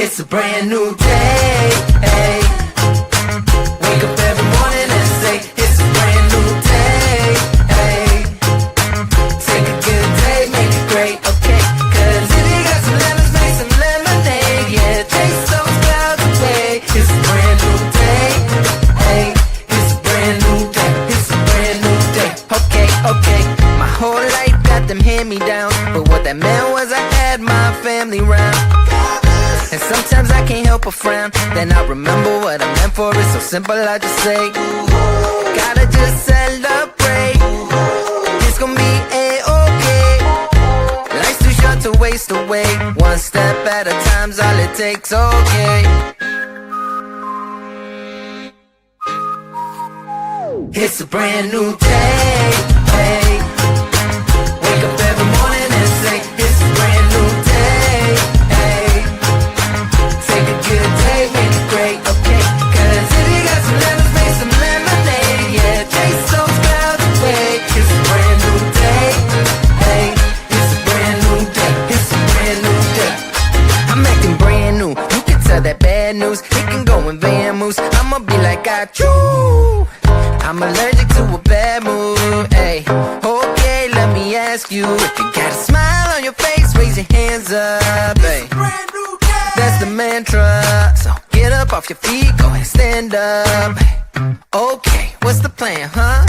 It's a brand new day. Hey. Wake up every morning and say, it's a brand new day. Hey. Take a good day, make it great, okay? Cause if you got some lemons, make some lemonade. Yeah, chase those clouds away. It's a brand new day. Hey. It's a brand new day. It's a brand new day. Okay, okay. My whole life got them hand-me-downs, but what that meant was I had my family round. And sometimes I can't help but frown. Then I remember what I meant for. It's so simple, I just say, gotta just celebrate. It's gonna be A-okay. Life's too short to waste away. One step at a time's all it takes, okay. It's a brand new day. Hey. Wake up every morning and say, it's a brand new day. Hey. Take a good day, make it great, okay? Cause if you got some lemons, make some lemonade. Yeah, chase those clouds away. It's a brand new day. Hey. It's a brand new day. It's a brand new day. I'm acting brand new. You can tell that bad news. It can go in van moves. I'ma be like, I chew. I'm allergic to a bad mood, ayy. Okay, let me ask you, if you got a smile on your face, raise your hands up, ayy. That's the mantra, so get up off your feet, go ahead, stand up. Okay, what's the plan, huh?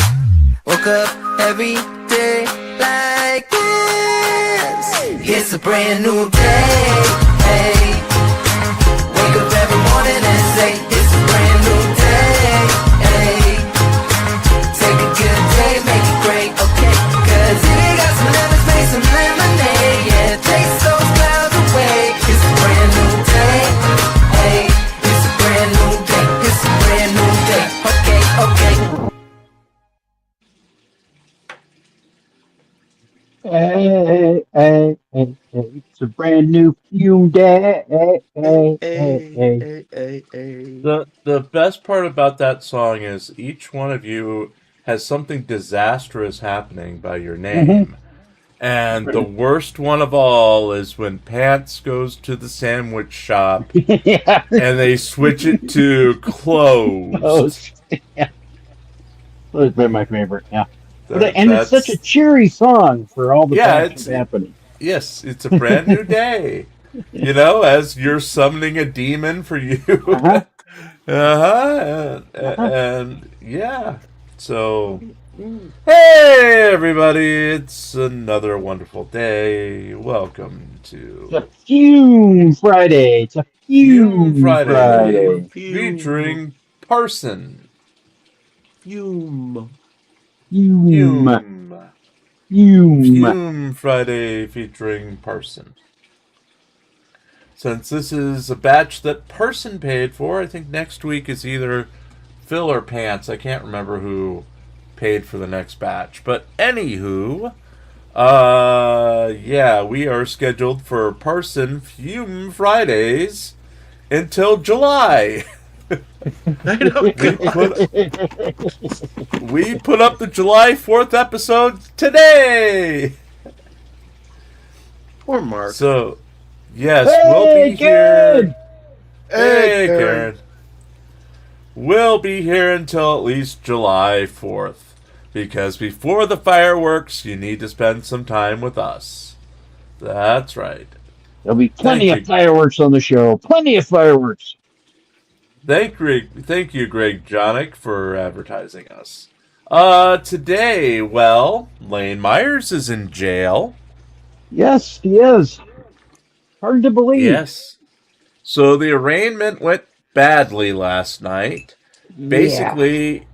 Woke up every day like this. It's a brand new day, ayy. Wake up every morning and say, it's a brand new day, ayy. Good day, make it great, okay? Cause if you got some lemons, make some lemonade. Yeah, chase those clouds away. It's a brand new day. Hey, it's a brand new day. It's a brand new day. Okay, okay. Hey, it's a brand new F.U.M day. The best part about that song is each one of you has something disastrous happening by your name. And the worst one of all is when Pants goes to the sandwich shop Yeah. and they switch it to closed. Yeah. That's been my favorite, yeah. That- And it's such a cheery song for all the things that's happening. Yes, it's a brand new day. You know, as you're summoning a demon for you. And yeah. So, hey everybody, it's another wonderful day. Welcome to It's a F.U.M Friday. It's a F.U.M Friday. Featuring Parson. F.U.M Friday featuring Parson. Since this is a batch that Parson paid for, I think next week is either Phil or Pants. I can't remember who paid for the next batch. But anywho, yeah, we are scheduled for Parson F.U.M Fridays until July. We put up the July 4th episode today. Poor Mark. So, yes, Hey, we'll be Karen! here. Hey, Karen. We'll be here until at least July 4th. Because before the fireworks, you need to spend some time with us. That's right. There'll be plenty of fireworks on the show. Plenty of fireworks. Thank you, Greg Jonick, for advertising us. Today, well, Lane Myers is in jail. Yes, he is. Hard to believe. Yes. So the arraignment went badly last night. Basically,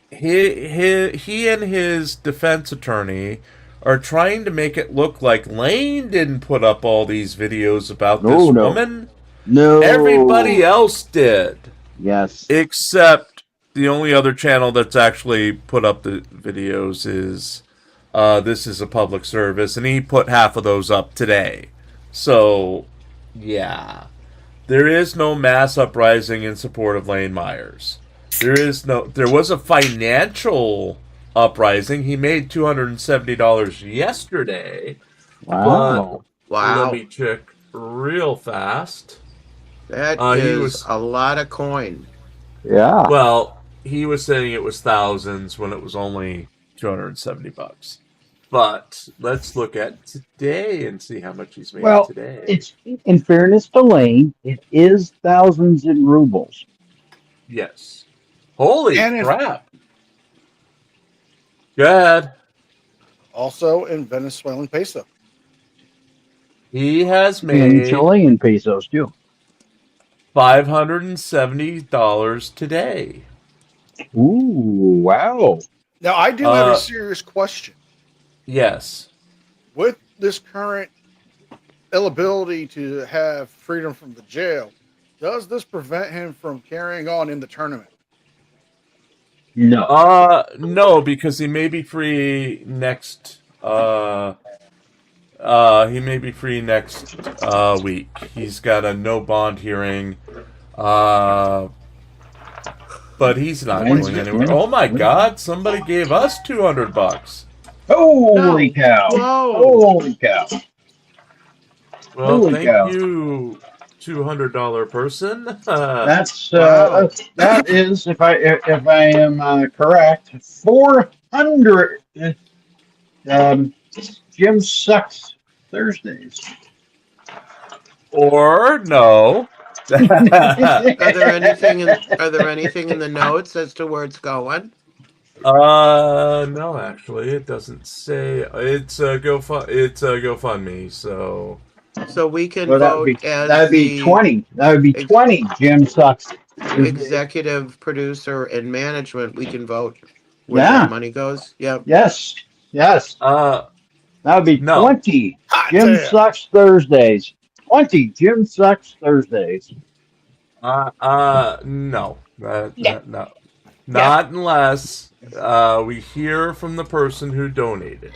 he and his defense attorney are trying to make it look like Lane didn't put up all these videos about this woman. No. Everybody else did. Yes. Except the only other channel that's actually put up the videos is This Is a Public Service, and he put half of those up today. So, yeah. There is no mass uprising in support of Lane Myers. There was a financial uprising. He made $270 yesterday. Wow. Wow. Let me check real fast. That He is was a lot of coin. Yeah. well. He was saying it was thousands when it was only $270. But let's look at today and see how much he's made Well, today. it's in fairness to Lane, it is thousands in rubles. Yes. Holy And crap! Good. also in Venezuelan peso. He has In made Chilean pesos too. $570 today. Ooh, wow. Now, I do have a serious question. Yes. With this current inability to have freedom from the jail, does this prevent him from carrying on in the tournament? No. No, because he may be free next. He may be free next week. He's got a no bond hearing. But he's not going anywhere. Oh my God! Somebody gave us $200. Holy cow! Whoa. Holy cow! Well, Holy thank cow. you, $200 person. That's Wow. that is, if I am correct, 400. Jim sucks Thursdays. Or no. Are there anything in the notes as to where it's going? No, actually, it doesn't say. It's a GoFundMe. So So we can Well, vote that'd be as 20. That would be 20. Jim sucks. the executive producer and management. We can vote where Yeah. that money goes. Yep. Yes. Yes. That would be No. 20. Hot Jim damn. sucks Thursdays. 20. Jim sucks Thursdays. no, no, not unless we hear from the person who donated.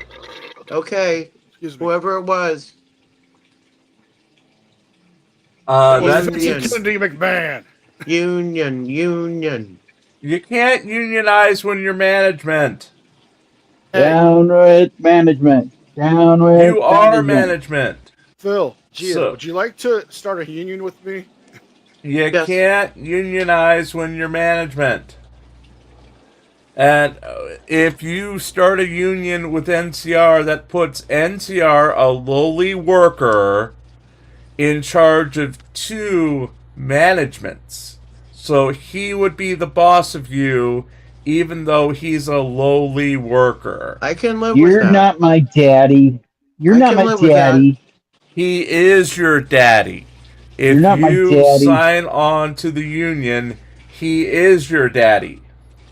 Okay. Excuse me. Whoever it was. That Union. means Kennedy McMahon. Union. you can't unionize when you're management. Down with management. Down with You are management. Phil, Gia, So- would you like to start a union with me? You Yes. can't unionize when you're management. And if you start a union with NCR, that puts NCR, a lowly worker, in charge of 2 managements. So he would be the boss of you, even though he's a lowly worker. I can live with You're that. not my daddy. You're I not can my live with that. daddy. He is your daddy. If You're not my you daddy. sign on to the union, he is your daddy.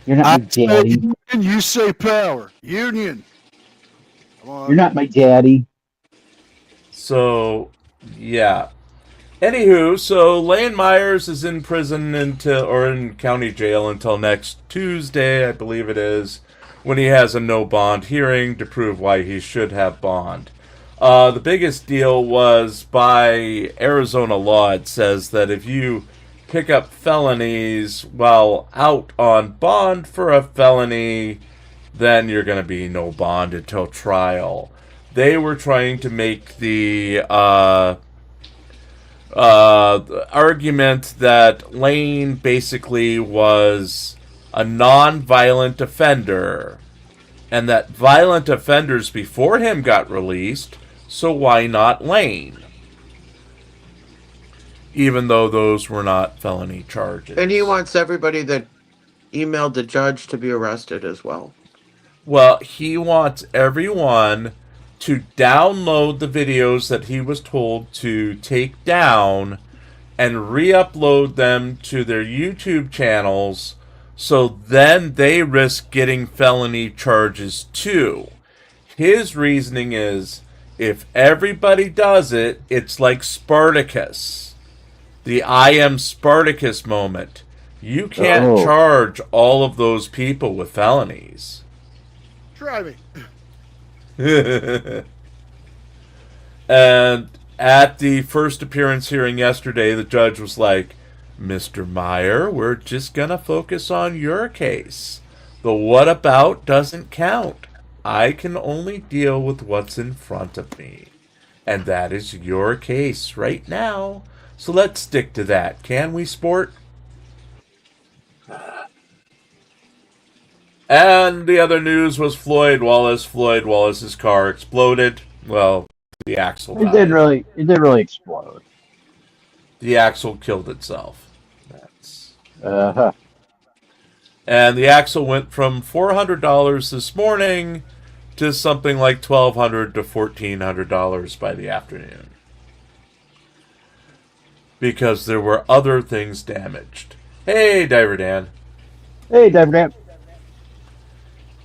You're not my daddy. And you say power. Union. Come on. You're not my daddy. So, yeah. Anywho, so Lane Myers is in prison or in county jail until next Tuesday, I believe it is, when he has a no bond hearing to prove why he should have bond. The biggest deal was by Arizona law. It says that if you pick up felonies while out on bond for a felony, then you're going to be no bond until trial. They were trying to make the argument that Lane basically was a non-violent offender, and that violent offenders before him got released, so why not Lane? Even though those were not felony charges. And he wants everybody that emailed the judge to be arrested as well. Well, he wants everyone to download the videos that he was told to take down and re-upload them to their YouTube channels, so then they risk getting felony charges too. His reasoning is, if everybody does it, it's like Spartacus. The I am Spartacus moment. You can't charge all of those people with felonies. Try me. And at the first appearance hearing yesterday, the judge was like, Mr. Meyer, we're just going to focus on your case. The what about doesn't count. I can only deal with what's in front of me. And that is your case right now. So let's stick to that. Can we, sport? And the other news was Floyd Wallace. Floyd Wallace's car exploded. Well, the axle died. It didn't really explode. The axle killed itself. That's... Uh-huh. And the axle went from $400 this morning to something like $1,200 to $1,400 by the afternoon. Because there were other things damaged. Hey, Diver Dan. Hey, Diver Dan.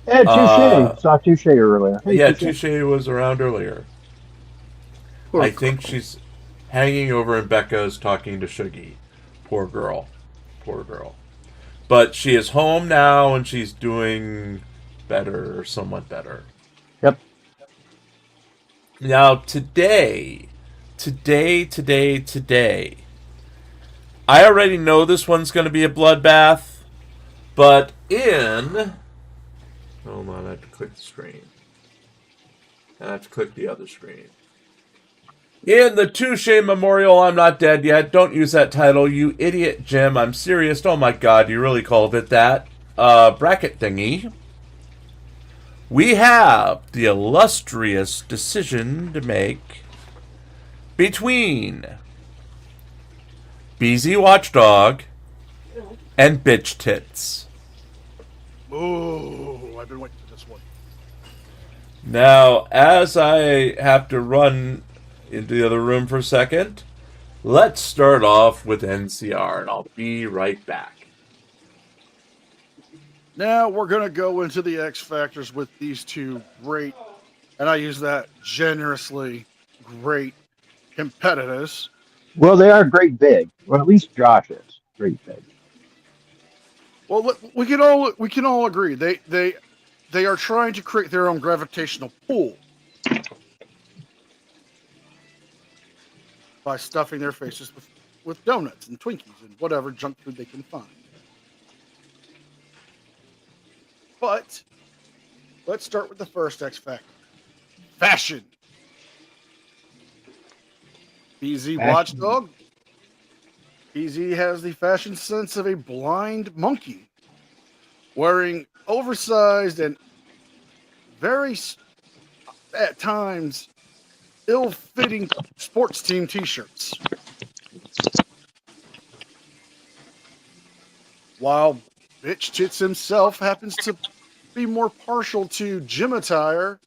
Hey, Touche. Saw Touche earlier. Hey, Yeah, Touche was around earlier. Poor I think she's hanging over and Becca is talking to Shuggy. Poor girl. Poor girl. But she is home now and she's doing better, or somewhat better. Yep. Now, today, I already know this one's going to be a bloodbath, but in... Hold on, I have to click the screen. I have to click the other screen. In the Touche Memorial, I'm Not Dead Yet. Don't use that title, you idiot, Jim. I'm serious. Oh my god, you really called it that. Bracket thingy. We have the illustrious decision to make between BZ Watchdog and Bitch Tits. Ooh, I've been waiting for this one. Now, as I have to run into the other room for a second, let's start off with NCR, and I'll be right back. Now we're going to go into the X Factors with these two great, and I use that generously, great competitors. Well, they are great big. Well, at least Josh is great big. Well, we can all agree they are trying to create their own gravitational pull by stuffing their faces with donuts and Twinkies and whatever junk food they can find. But let's start with the first X Factor. Fashion. BZ Watchdog. BZ has the fashion sense of a blind monkey, wearing oversized and very, at times, ill-fitting sports team t-shirts. While Bitch Tits himself happens to be more partial to gym attire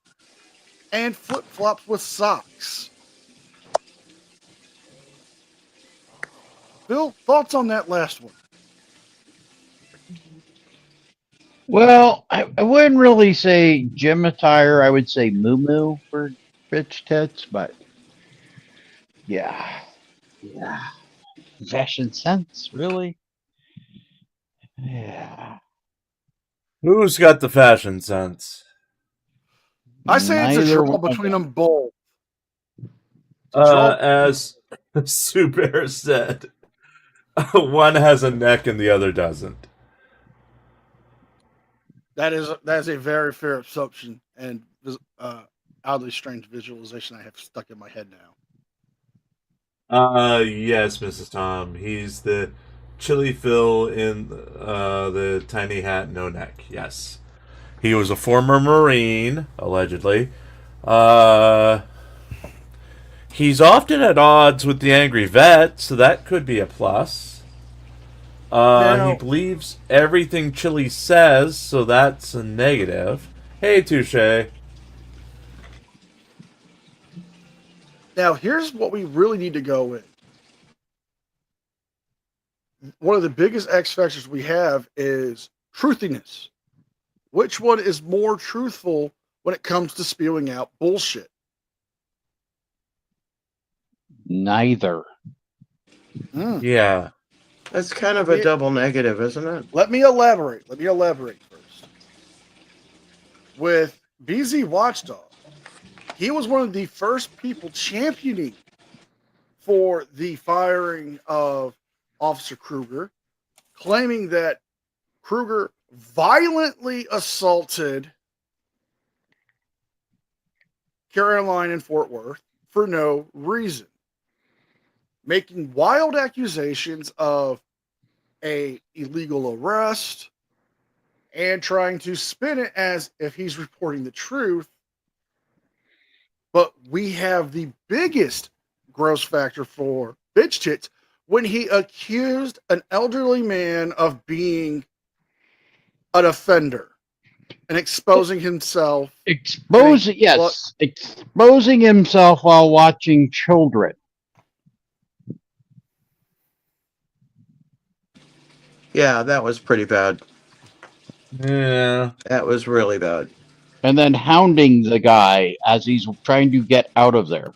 and flip-flops with socks. Bill, thoughts on that last one? Well, I wouldn't really say gym attire. I would say moo for Bitch Tits, but yeah. Fashion sense, really? Yeah. Who's got the fashion sense? I say it's a Neither draw one. between them both. As Sue Bear said, one has a neck and the other doesn't. That is a very fair assumption and oddly strange visualization I have stuck in my head now. Yes, Mrs. Tom. He's the Chili Phil in the tiny hat, no neck. Yes. He was a former Marine, allegedly. He's often at odds with the Angry Vet, so that could be a plus. He believes everything Chili says, so that's a negative. Hey, Touche. Now, here's what we really need to go with. One of the biggest X factors we have is truthiness. Which one is more truthful when it comes to spewing out bullshit? Neither. Yeah. That's kind of a double negative, isn't it? Let me elaborate first. With BZ Watchdog, he was one of the first people championing for the firing of Officer Kruger, claiming that Kruger violently assaulted Caroline in Fort Worth for no reason. making wild accusations of a illegal arrest and trying to spin it as if he's reporting the truth. But we have the biggest gross factor for bitch tits when he accused an elderly man of being an offender and exposing himself. Exposing himself while watching children. Yeah, that was pretty bad. Yeah. That was really bad. And then hounding the guy as he's trying to get out of there.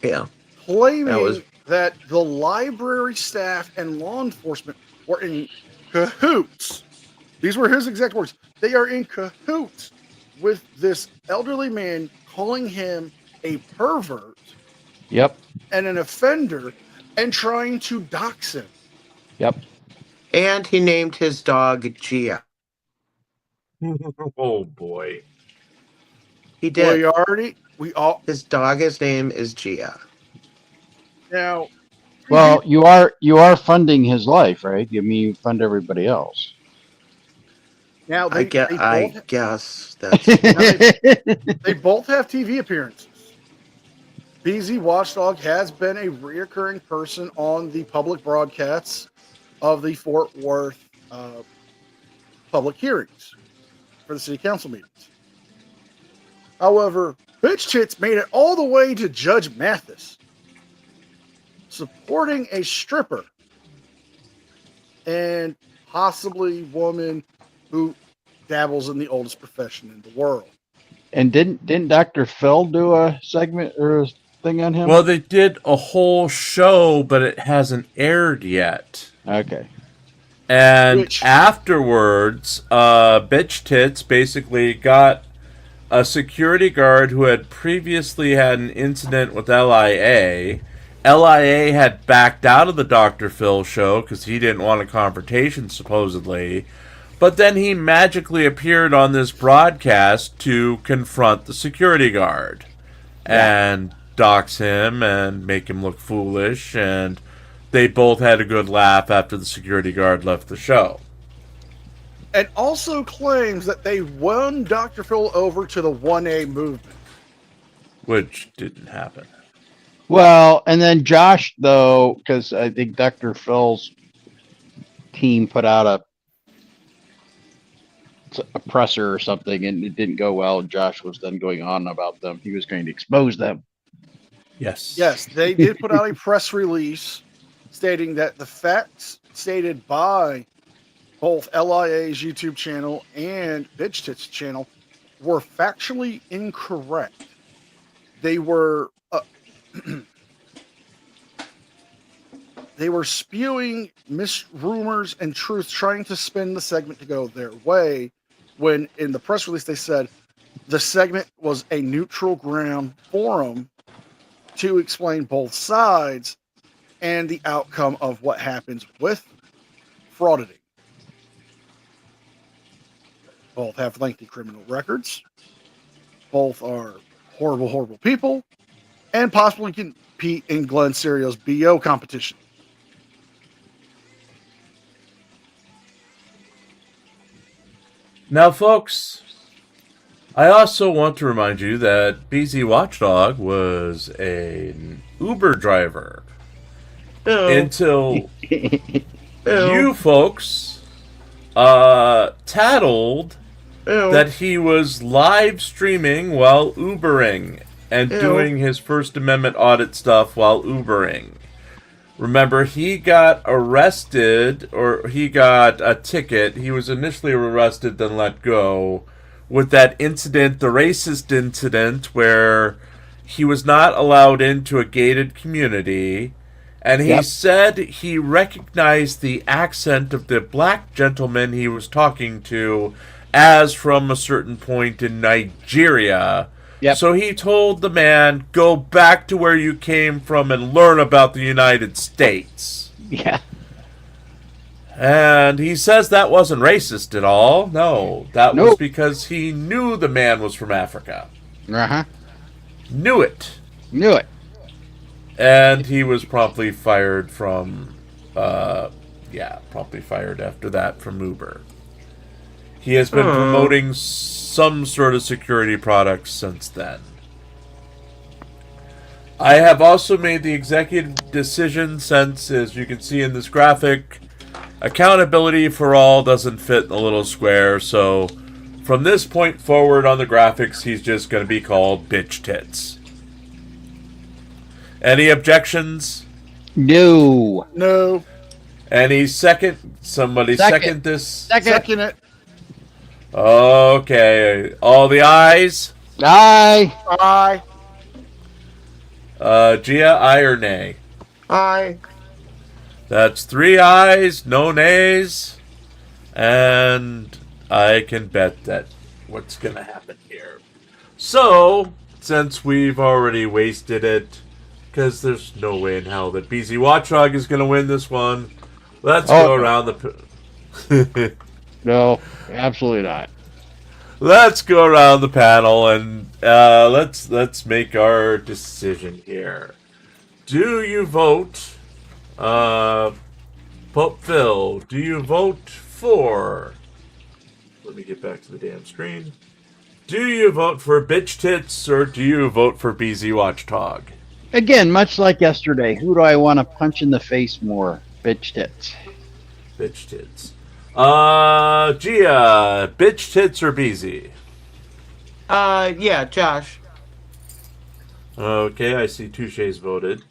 Yeah. Claiming that the library staff and law enforcement were in cahoots. These were his exact words. They are in cahoots with this elderly man, calling him a pervert. Yep. And an offender, and trying to dox him. Yep. And he named his dog Gia. Oh boy. He did. His dog's name is Gia. Now, well, you are funding his life, right? I mean, you fund everybody else. Now I guess that's. They both have TV appearances. BZ Watchdog has been a reoccurring person on the public broadcasts of the Fort Worth public hearings for the city council meetings. However, Bitch Tits made it all the way to Judge Mathis, supporting a stripper and possibly woman who dabbles in the oldest profession in the world. And didn't Dr. Phil do a segment or a thing on him? Well, they did a whole show, but it hasn't aired yet. Okay. And afterwards, Bitch Tits basically got a security guard who had previously had an incident with LIA. LIA had backed out of the Dr. Phil show because he didn't want a confrontation, supposedly. But then he magically appeared on this broadcast to confront the security guard and dox him and make him look foolish. And they both had a good laugh after the security guard left the show. And also claims that they won Dr. Phil over to the 1A movement. Which didn't happen. Well, and then Josh, though, because I think Dr. Phil's team put out a presser or something, and it didn't go well. Josh was then going on about them. He was going to expose them. Yes. Yes, they did put out a press release stating that the facts stated by both LIA's YouTube channel and Bitch Tits channel were factually incorrect. They were they were spewing rumors and truth, trying to spin the segment to go their way, when in the press release they said the segment was a neutral ground forum to explain both sides and the outcome of what happens with frauditing. Both have lengthy criminal records. Both are horrible, horrible people, and possibly compete in Glenn Serio's BO competition. Now, folks, I also want to remind you that BZ Watchdog was an Uber driver until you folks tattled that he was live streaming while Ubering and doing his First Amendment audit stuff while Ubering. Remember, he got arrested, or he got a ticket. He was initially arrested, then let go, with that incident, the racist incident, where he was not allowed into a gated community, and he said he recognized the accent of the black gentleman he was talking to as from a certain point in Nigeria. So he told the man, go back to where you came from and learn about the United States. And he says that wasn't racist at all. No, that was because he knew the man was from Africa. Knew it. And he was promptly fired from, promptly fired after that from Uber. He has been promoting some sort of security products since then. I have also made the executive decision since, as you can see in this graphic, accountability for all doesn't fit in the little square, so from this point forward on the graphics, he's just going to be called Bitch Tits. Any objections? No. No. Any second? Somebody second this? Second it. Okay. All the ayes? Aye. Aye. Gia, aye or nay? Aye. That's 3 ayes, no nays, and I can bet that what's going to happen here. So, since we've already wasted it, because there's no way in hell that BZ Watchdog is going to win this one, let's go around the... No, absolutely not. Let's go around the panel and let's make our decision here. Do you vote, Pope Phil? Do you vote for? Let me get back to the damn screen. Do you vote for Bitch Tits or do you vote for BZ Watchdog? Again, much like yesterday, who do I want to punch in the face more? Bitch Tits. Bitch Tits. Gia, Bitch Tits or BZ? Yeah, Josh. Okay, I see Touche's voted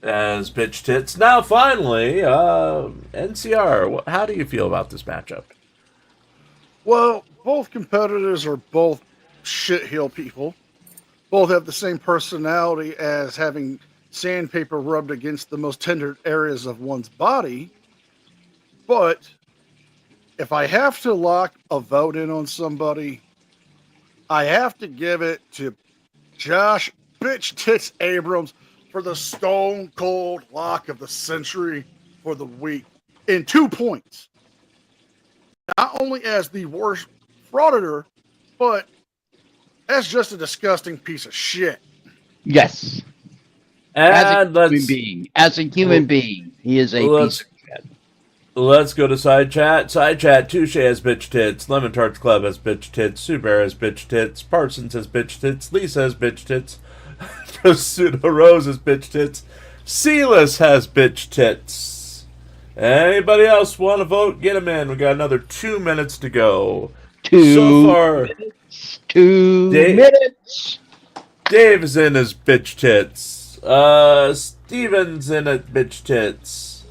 as Bitch Tits. Now, finally, NCR, how do you feel about this matchup? Well, both competitors are both shitheel people. Both have the same personality as having sandpaper rubbed against the most tender areas of one's body. But if I have to lock a vote in on somebody, I have to give it to Josh Bitch Tits Abrams for the stone cold lock of the century for the week in 2 points. Not only as the worst frauditor, but as just a disgusting piece of shit. Yes. And As a human being, he is a piece of shit. Let's go to side chat. Side chat, Touche has Bitch Tits, Lemon Tarts Club has Bitch Tits, Subear has Bitch Tits, Parsons has Bitch Tits, Lisa has Bitch Tits, Pseudo Rose has Bitch Tits, Silas has Bitch Tits. Anybody else want to vote? Get them in. We got another 2 minutes to go. 2 so far, minutes. 2 minutes. Dave is in as Bitch Tits. Steven's in at Bitch Tits.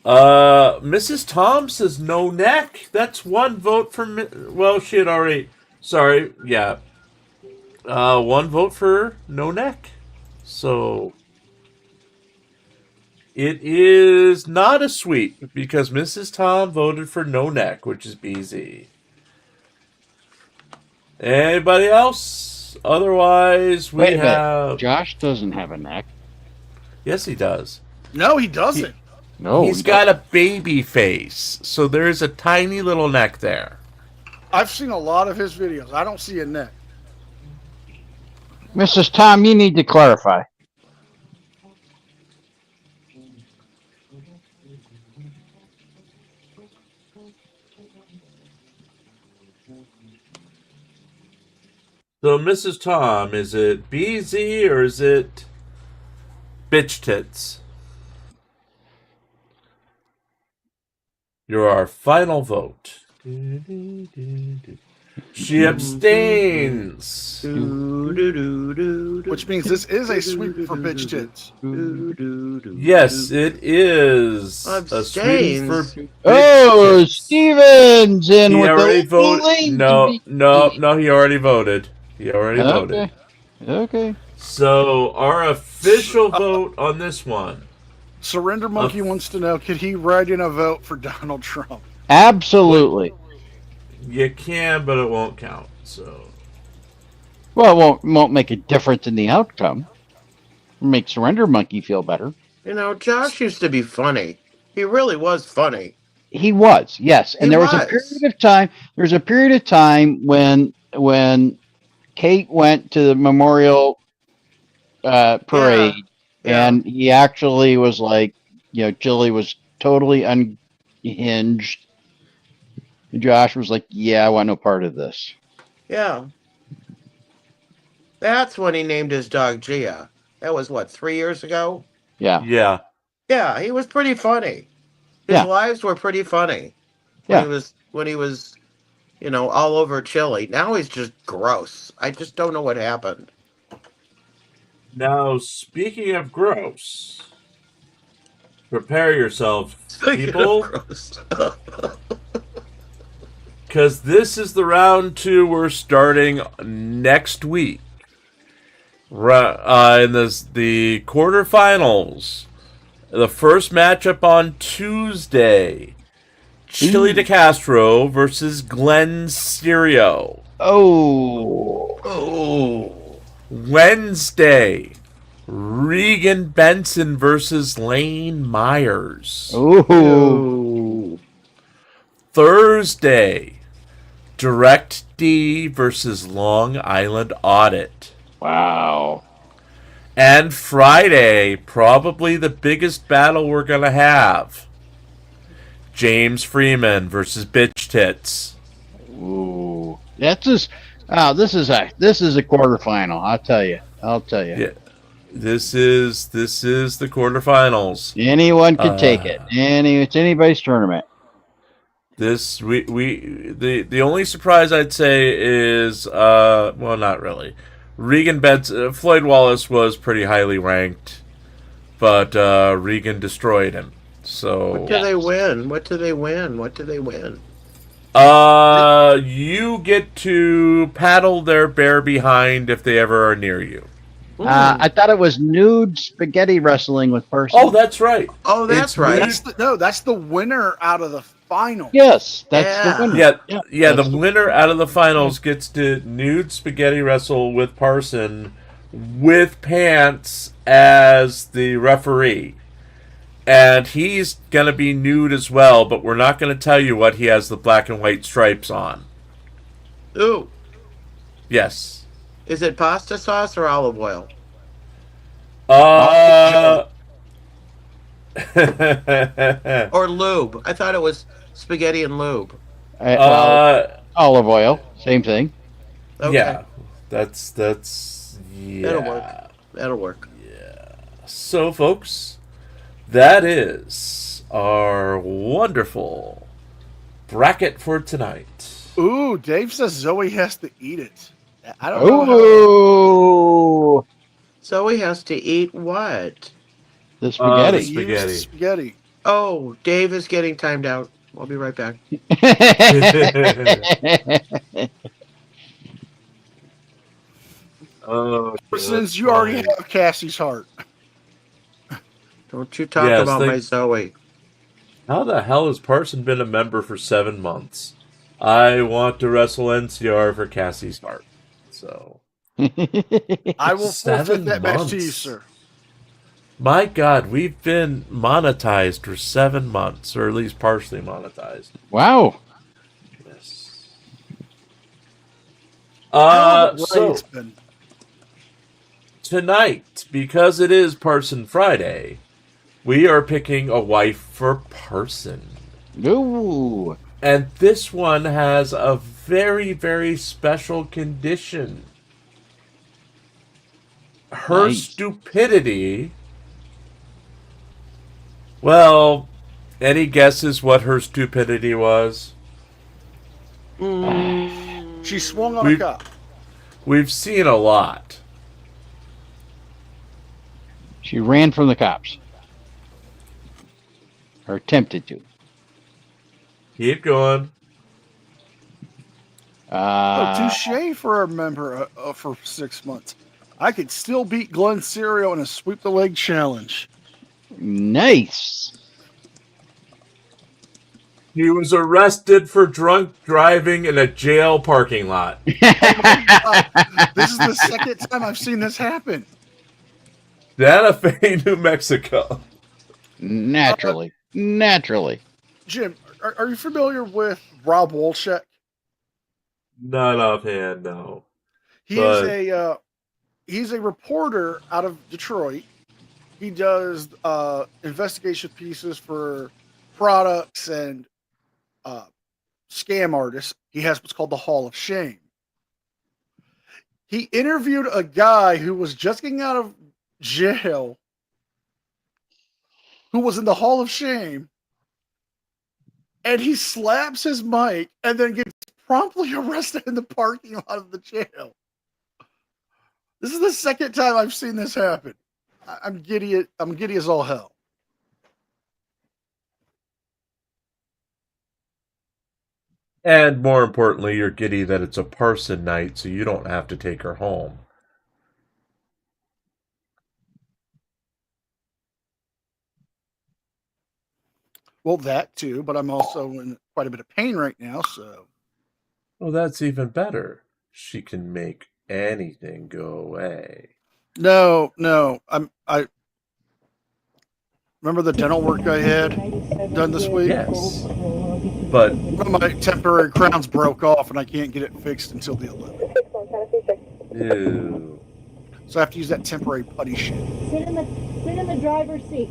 Mrs. Tom says no neck. That's 1 vote for... Well, she had already... Sorry, yeah. 1 vote for no neck. So... It is not a sweep because Mrs. Tom voted for no neck, which is BZ. Anybody else? Otherwise, we have... Josh doesn't have a neck. Yes, he does. No, he doesn't. No, He's got a baby face, so there's a tiny little neck there. I've seen a lot of his videos. I don't see a neck. Mrs. Tom, you need to clarify. So, Mrs. Tom, is it BZ or is it Bitch Tits? You're our final vote. She abstains. Which means this is a sweep for Bitch Tits. Yes, it is a sweep for Bitch Tits. Stevens in He with already the voted. No, he already voted. He already voted. Okay. So, our official vote on this one. Surrender Monkey wants to know, could he write in a vote for Donald Trump? Absolutely. You can, but it won't count. So, Well, it won't make a difference in the outcome. Make Surrender Monkey feel better. You know, Josh used to be funny. He really was funny. He was, yes. And there was a period of time. There's a period of time when Kate went to the memorial parade, Yeah. and he actually was like, Chili was totally unhinged. Josh was like, "Yeah, I want no part of this." Yeah. That's when he named his dog Gia. That was what, 3 years ago? Yeah, Yeah. Yeah, he was pretty funny. His Yeah. lives were pretty funny when Yeah. he was, all over Chili. Now he's just gross. I just don't know what happened. Now, speaking of gross, prepare yourself, Speaking people, of gross. because this is the round 2 we're starting next week. In the quarterfinals, the first matchup on Tuesday, Chili De Castro versus Glenn Serio. Oh. Wednesday, Regan Benson versus Lane Myers. Ooh. Thursday, Direct D versus Long Island Audit. Wow. And Friday, probably the biggest battle we're going to have. James Freeman versus Bitch Tits. Ooh. That's just. This is a quarterfinal. I'll tell you. Yeah. This is the quarterfinals. Anyone can take it. It's anybody's tournament. The only surprise I'd say is well, not really. Regan Benson, Floyd Wallace was pretty highly ranked, but Regan destroyed him. So What do they win? What do they win? What do they win? You get to paddle their bare behind if they ever are near you. I thought it was nude spaghetti wrestling with Parson. Oh, that's right. Oh, that's It's right. That's the winner out of the final. Yes, that's Yeah. the winner. Yeah. That's The winner out of the finals gets to nude spaghetti wrestle with Parson with Pants as the referee. And he's going to be nude as well, but we're not going to tell you what he has the black and white stripes on. Ooh. Yes. Is it pasta sauce or olive oil? Or lube? I thought it was spaghetti and lube. Olive oil, same thing. Okay. Yeah. That's yeah. That'll work. So, folks, that is our wonderful bracket for tonight. Ooh, Dave says Zoe has to eat it. I don't know. Ooh, Zoe has to eat what? the spaghetti. Used spaghetti. Oh, Dave is getting timed out. I'll be right back. Since you already have Cassie's heart. Don't you talk Yes, about my Zoe. How the hell has Parson been a member for 7 months? I want to wrestle NCR for Cassie's heart. So I will 7 forfeit that match to you, months. sir. My God, we've been monetized for 7 months, or at least partially monetized. Wow. Yes. So Tonight, because it is Parson Friday, we are picking a wife for Parson. Ooh. And this one has a very, very special condition. Her Nice. stupidity. Well, any guesses what her stupidity was? she swung on a cup. We've seen a lot. She ran from the cops. Or attempted to. Keep going. Touche for a member for 6 months. I could still beat Glenn Serio in a sweep the leg challenge. Nice. He was arrested for drunk driving in a jail parking lot. This is the second time I've seen this happen. Santa Fe, New Mexico. Naturally. Jim, are you familiar with Rob Wolchek? Not offhand, no. He is he's a reporter out of Detroit. He does investigation pieces for products and scam artists. He has what's called the Hall of Shame. He interviewed a guy who was just getting out of jail, who was in the Hall of Shame, and he slaps his mic and then gets promptly arrested in the parking lot of the jail. This is the second time I've seen this happen. I'm giddy as all hell. And more importantly, you're giddy that it's a Parson night, so you don't have to take her home. Well, that too, but I'm also in quite a bit of pain right now, so. Well, that's even better. She can make anything go away. No. I remember the dental work I had done this week? Yes. But one of my temporary crowns broke off and I can't get it fixed until the 11th. ew. So I have to use that temporary putty shit. Sit in the driver's seat.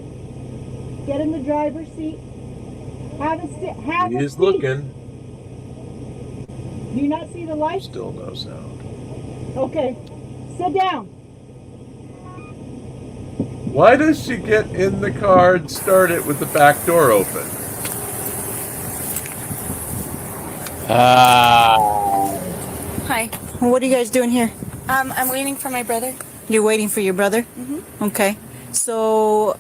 Get in the driver's seat. Have a seat. He is looking. Do you not see the light? Still no sound. Okay. Sit down. Why does she get in the car and start it with the back door open? Hi. What are you guys doing here? I'm waiting for my brother. You're waiting for your brother? Mm-hmm. Okay. So,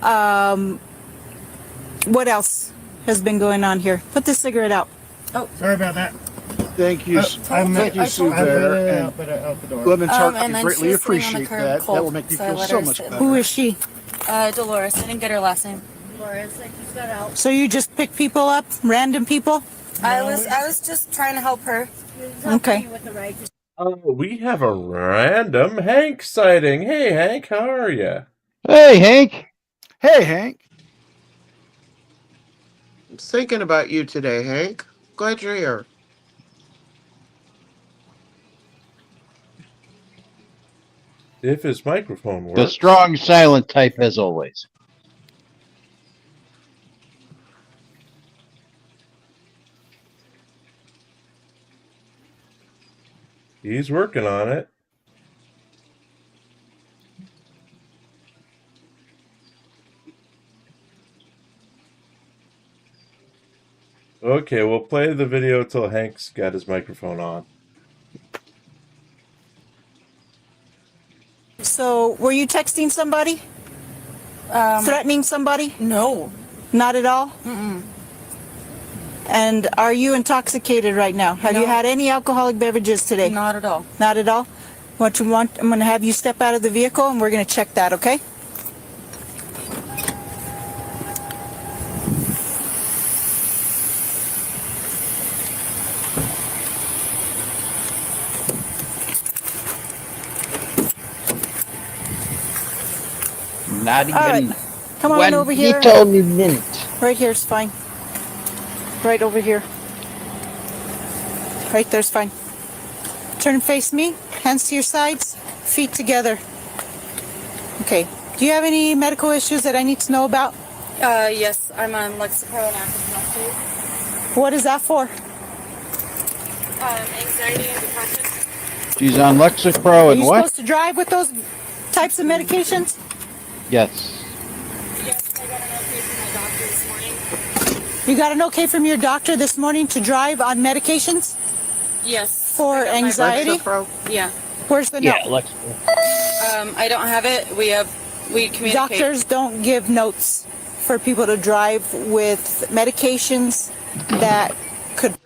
what else has been going on here? Put this cigarette out. Sorry about that. Thank you, thank you, Sue there. And Lemon Tart, and I then greatly she was sitting on the appreciate curb that. cold, That will make me so I feel let so her much sit. better. Who is she? Dolores. I didn't get her last name. So you just pick people up, random people? I was just trying to help her. Okay. Oh, we have a random Hank sighting. Hey, Hank, how are you? Hey, Hank. Hey, Hank. I'm thinking about you today, Hank. Glad you're here. If his microphone works. The strong silent type as always. He's working on it. Okay, we'll play the video till Hank's got his microphone on. So, were you texting somebody? Threatening somebody? No. Not at all? Mm-mm. And are you intoxicated right now? Have you No. had any alcoholic beverages today? Not at all. Not at all? I'm going to have you step out of the vehicle and we're going to check that, okay? Not even All right. Come on when over he here. told me minute. Right here's fine. Right over here. Right there's fine. Turn and face me. Hands to your sides. Feet together. Okay. Do you have any medical issues that I need to know about? Yes, I'm on Lexapro and active. What is that for? Anxiety and depression. She's on Lexapro Are and you what? supposed to drive with those types of medications? Yes. Yes, I got an okay from my doctor this morning. You got an okay from your doctor this morning to drive on medications Yes. for I got my anxiety? Lexapro. Yeah. Where's the Yeah, note? Lexapro. I don't have it. We communicate. Doctors don't give notes for people to drive with medications that could.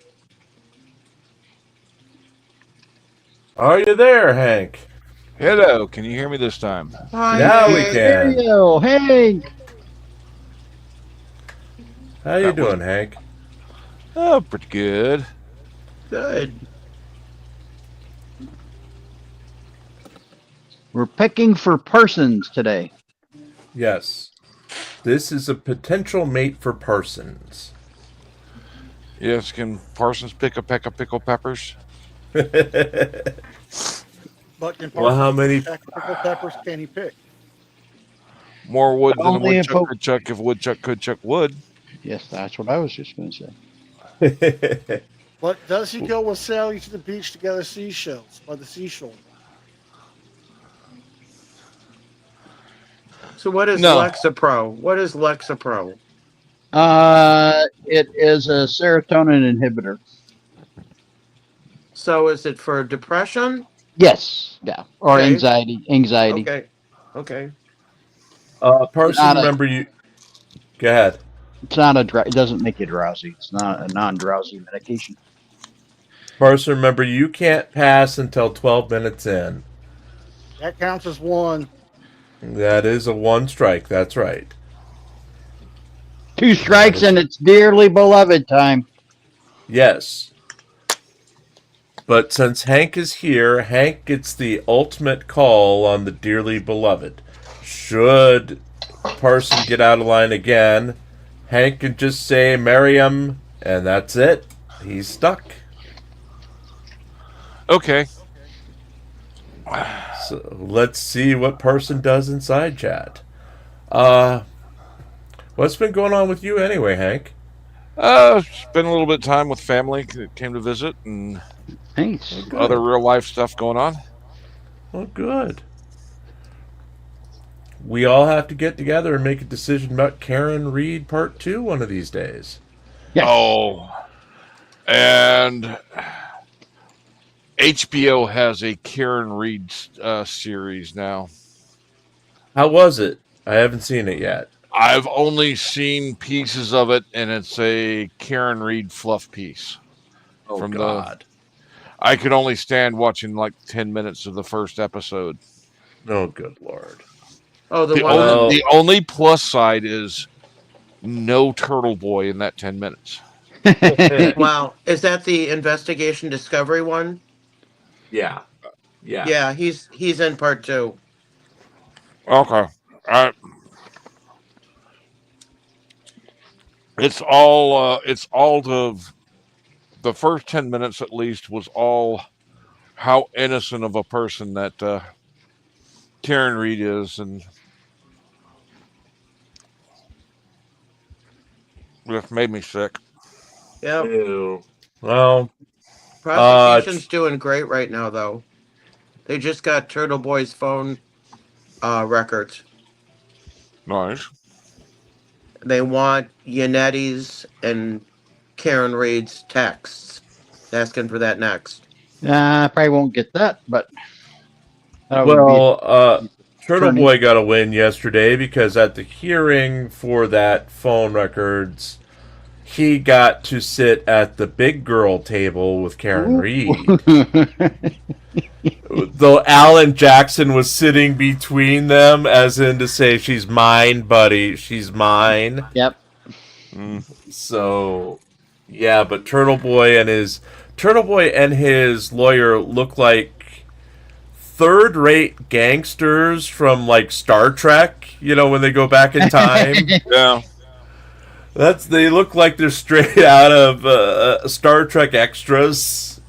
Are you there, Hank? Hello, can you hear me this time? Hi, Now we Hank. can. Yo, Hank. How you That doing, Hank? Oh, pretty good. Good. We're picking for Parsons today. Yes. This is a potential mate for Parsons. Yes, can Parsons pick a peck of pickled peppers? But can Well, how Parson many- tactical peppers can he pick? More wood than a Only if woodchuck could chuck if a woodchuck could chuck wood. Yes, that's what I was just going to say. But does he go with Sally to the beach to gather seashells by the seashore? So what is No. Lexapro? What is Lexapro? It is a serotonin inhibitor. So is it for depression? Yes, yeah, or Okay. anxiety. Okay. Okay. Parson, Not a- remember you. Go ahead. It's not a. It doesn't make you drowsy. It's not a non-drowsy medication. Parson, remember you can't pass until 12 minutes in. That counts as one. That is a one strike. That's right. 2 strikes and it's dearly beloved time. Yes. But since Hank is here, Hank gets the ultimate call on the dearly beloved. Should Parson get out of line again, Hank can just say Miriam, and that's it. He's stuck. Okay. So let's see what Parson does inside chat. What's been going on with you anyway, Hank? Spent a little bit of time with family that came to visit and Thanks. other real life stuff going on. Oh, good. We all have to get together and make a decision about Karen Reed Part 2 one of these days. Yes. Oh, and HBO has a Karen Reed series now. How was it? I haven't seen it yet. I've only seen pieces of it, and it's a Karen Reed fluff piece. Oh, From God. I could only stand watching like 10 minutes of the first episode. Oh, good Lord. Oh, the The one. only, the only plus side is no Turtle Boy in that 10 minutes. Wow, is that the investigation discovery one? Yeah. Yeah. Yeah, he's in part 2. Okay. It's all of the first 10 minutes at least was all how innocent of a person that Karen Reed is, and just made me sick. Yep. Ew. Well, Prosecution's doing great right now, though. They just got Turtle Boy's phone records. Nice. They want Yanetti's and Karen Reed's texts. Asking for that next. I probably won't get that, but that would well, Turtle Attorney. Boy got a win yesterday because at the hearing for that phone records, he got to sit at the big girl table with Karen Reed. Though Alan Jackson was sitting between them, as in to say, she's mine, buddy. She's mine. Yep. So, yeah, but Turtle Boy and his lawyer look like third-rate gangsters from like Star Trek. You know, when they go back in time. Yeah. They look like they're straight out of Star Trek extras.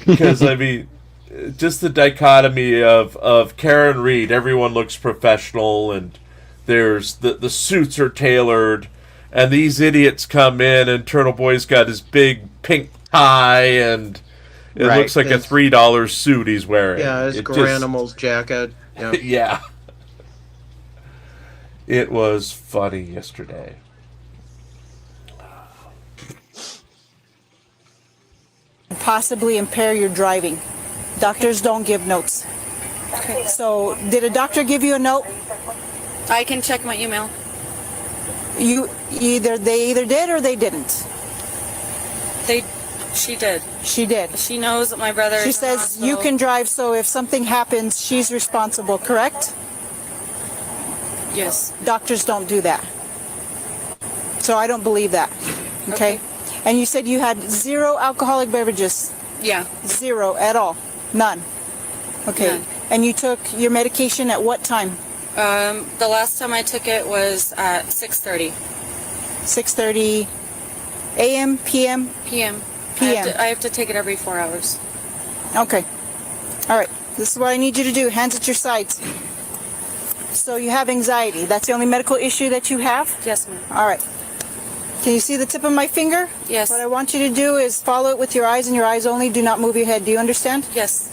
Because I mean, just the dichotomy of Karen Reed. Everyone looks professional, and there's the suits are tailored, and these idiots come in, and Turtle Boy's got his big pink tie, and it Right, looks like a his- $3 suit he's wearing. Yeah, his It Garanimals jacket. Yeah. yeah. It was funny yesterday. Possibly impair your driving. Doctors don't give notes. Okay. So, did a doctor give you a note? I can check my email. They either did or they didn't. She did. She did. She knows that my brother. She is in the says you hospital. can drive, so if something happens, she's responsible, correct? Yes. Doctors don't do that. So I don't believe that. Okay? And you said you had 0 alcoholic beverages. Yeah. 0 at all. None. Okay. None. And you took your medication at what time? The last time I took it was at 6:30 6:30 a.m., p.m.? p.m. PM. I have to take it every 4 hours. Okay. All right. This is what I need you to do. Hands at your sides. So you have anxiety. That's the only medical issue that you have? Yes, ma'am. All right. Can you see the tip of my finger? Yes. What I want you to do is follow it with your eyes and your eyes only. Do not move your head. Do you understand? Yes.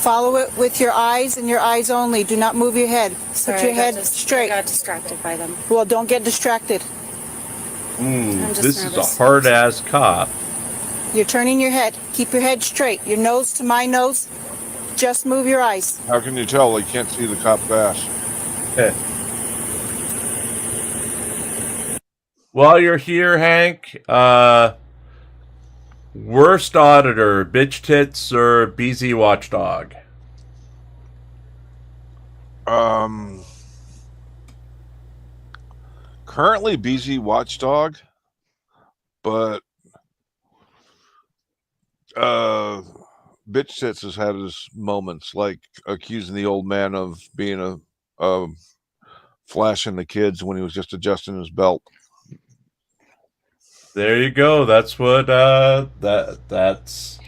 Follow it with your eyes and your eyes only. Do not move your head. Sorry, Put your I got head straight. I got distracted by them. Well, don't get distracted. I'm just This is nervous. a hard-ass cop. You're turning your head. Keep your head straight. Your nose to my nose. Just move your eyes. How can you tell they can't see the cop's ass? While you're here, Hank, worst auditor, bitch tits or BZ watchdog? Currently BZ Watchdog, but Bitch Tits has had his moments, like accusing the old man of being a flashing the kids when he was just adjusting his belt. There you go. That's what that's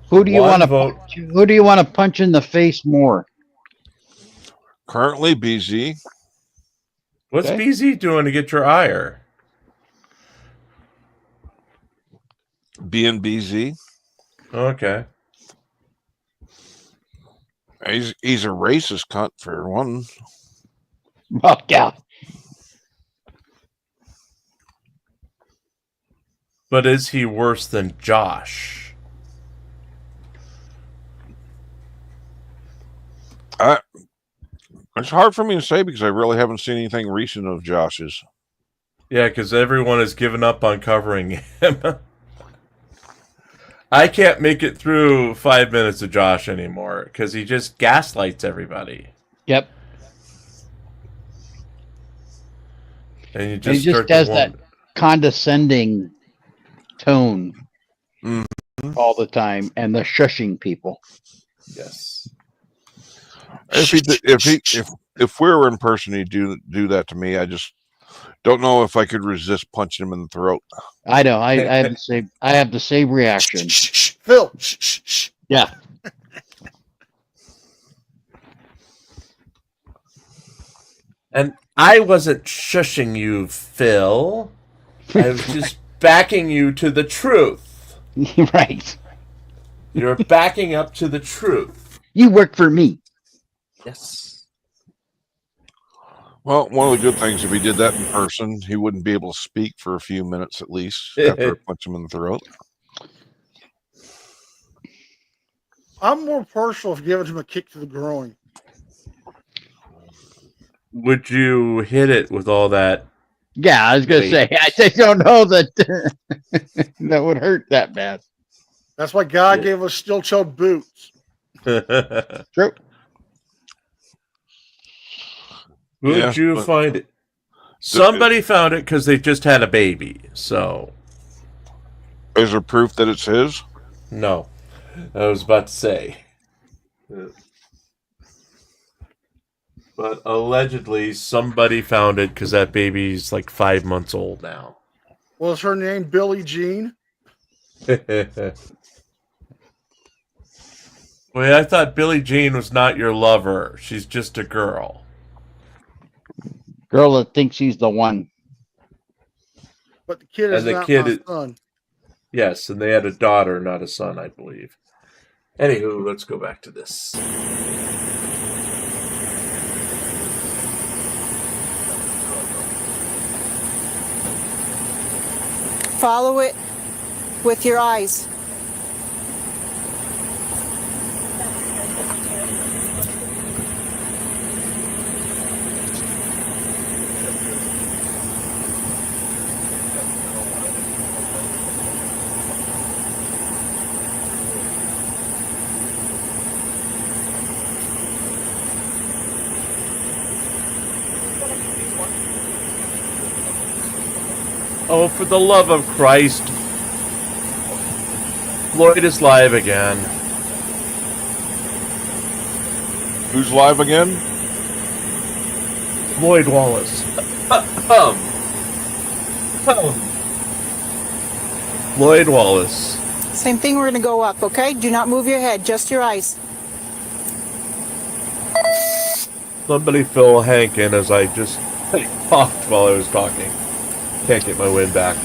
Who do you one want to vote. punch? Who do you want to punch in the face more? Currently BZ. What's Okay. BZ doing to get your ire? Being BZ. Okay. He's a racist cunt for one. Oh, yeah. But is he worse than Josh? It's hard for me to say because I really haven't seen anything recent of Josh's. Yeah, because everyone has given up on covering him. I can't make it through 5 minutes of Josh anymore because he just gaslights everybody. Yep. And you He just just start to has that wonder- condescending tone Mhm. all the time, and the shushing people. Yes. If we were in person, he'd do that to me. I just don't know if I could resist punching him in the throat. I know. I have the same. I have the same reaction. Phil. Yeah. And I wasn't shushing you, Phil. I was just backing you to the truth. Right. You're backing up to the truth. You work for me. Yes. Well, one of the good things, if he did that in person, he wouldn't be able to speak for a few minutes at least after I punch him in the throat. I'm more partial of giving him a kick to the groin. Would you hit it with all that? Yeah, I was gonna say. I just don't know that that would hurt that bad. That's why God gave us steel-toed boots. True. Would Yeah, you but- find it? Somebody found it because they just had a baby. So, Is there proof that it's his? no. I was about to say. But allegedly, somebody found it because that baby's like 5 months old now. Was her name Billie Jean? Wait, I thought Billie Jean was not your lover. She's just a girl. Girl that thinks he's the one. But the kid is And the not kid my is- son. Yes, and they had a daughter, not a son, I believe. Anywho, let's go back to this. Follow it with your eyes. Oh, for the love of Christ. Floyd is live again. Who's live again? Floyd Wallace. Floyd Wallace. Same thing, we're going to go up, okay? Do not move your head, just your eyes. Somebody fill Hank in as I just talked while I was talking. Can't get my wind back.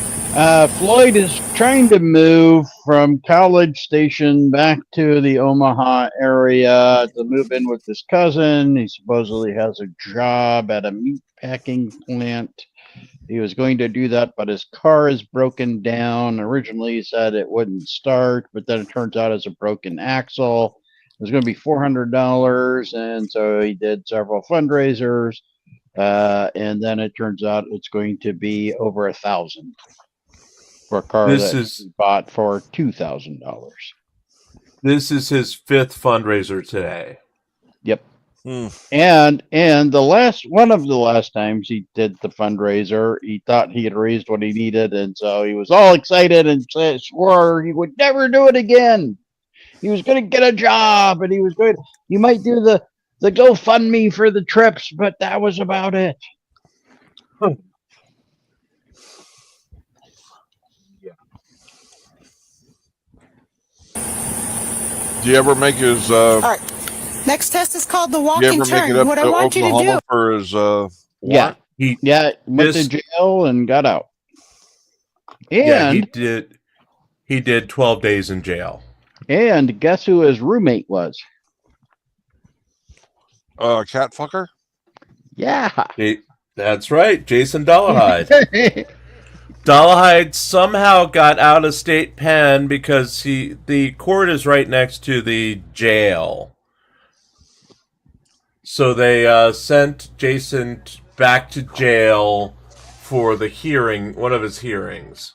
Floyd is trying to move from College Station back to the Omaha area to move in with his cousin. He supposedly has a job at a meat packing plant. He was going to do that, but his car is broken down. Originally, he said it wouldn't start, but then it turns out it's a broken axle. It was going to be $400, and so he did several fundraisers, and then it turns out it's going to be over $1,000 for a car This that is- he bought for $2,000. This is his 5th fundraiser today. Yep. Hmm. And the last one of the last times he did the fundraiser, he thought he had raised what he needed, and so he was all excited and swore he would never do it again. He was going to get a job, and he might do the GoFundMe for the trips, but that was about it. Do you ever make his? All right. Next test is called the walk You and ever make it turn. up What I to want you to do. Oklahoma for his? Yeah, went This- to jail and got out. And Yeah, he did 12 days in jail. and guess who his roommate was? Cat fucker. Yeah. That's right, Jason Dollahide. Dollahide somehow got out of state pen because the court is right next to the jail. So they sent Jason back to jail for the hearing, one of his hearings.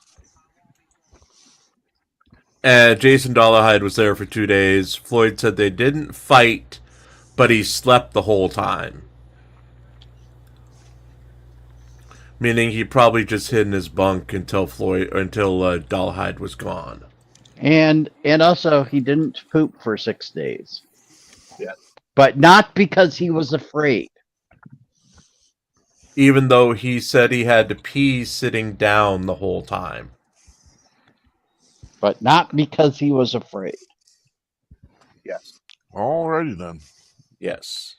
And Jason Dollahide was there for 2 days. Floyd said they didn't fight, but he slept the whole time. Meaning he probably just hid in his bunk until Dollahide was gone. And also he didn't poop for 6 days. Yeah. But not because he was afraid. Even though he said he had to pee sitting down the whole time. But not because he was afraid. Yes. Alrighty then. Yes.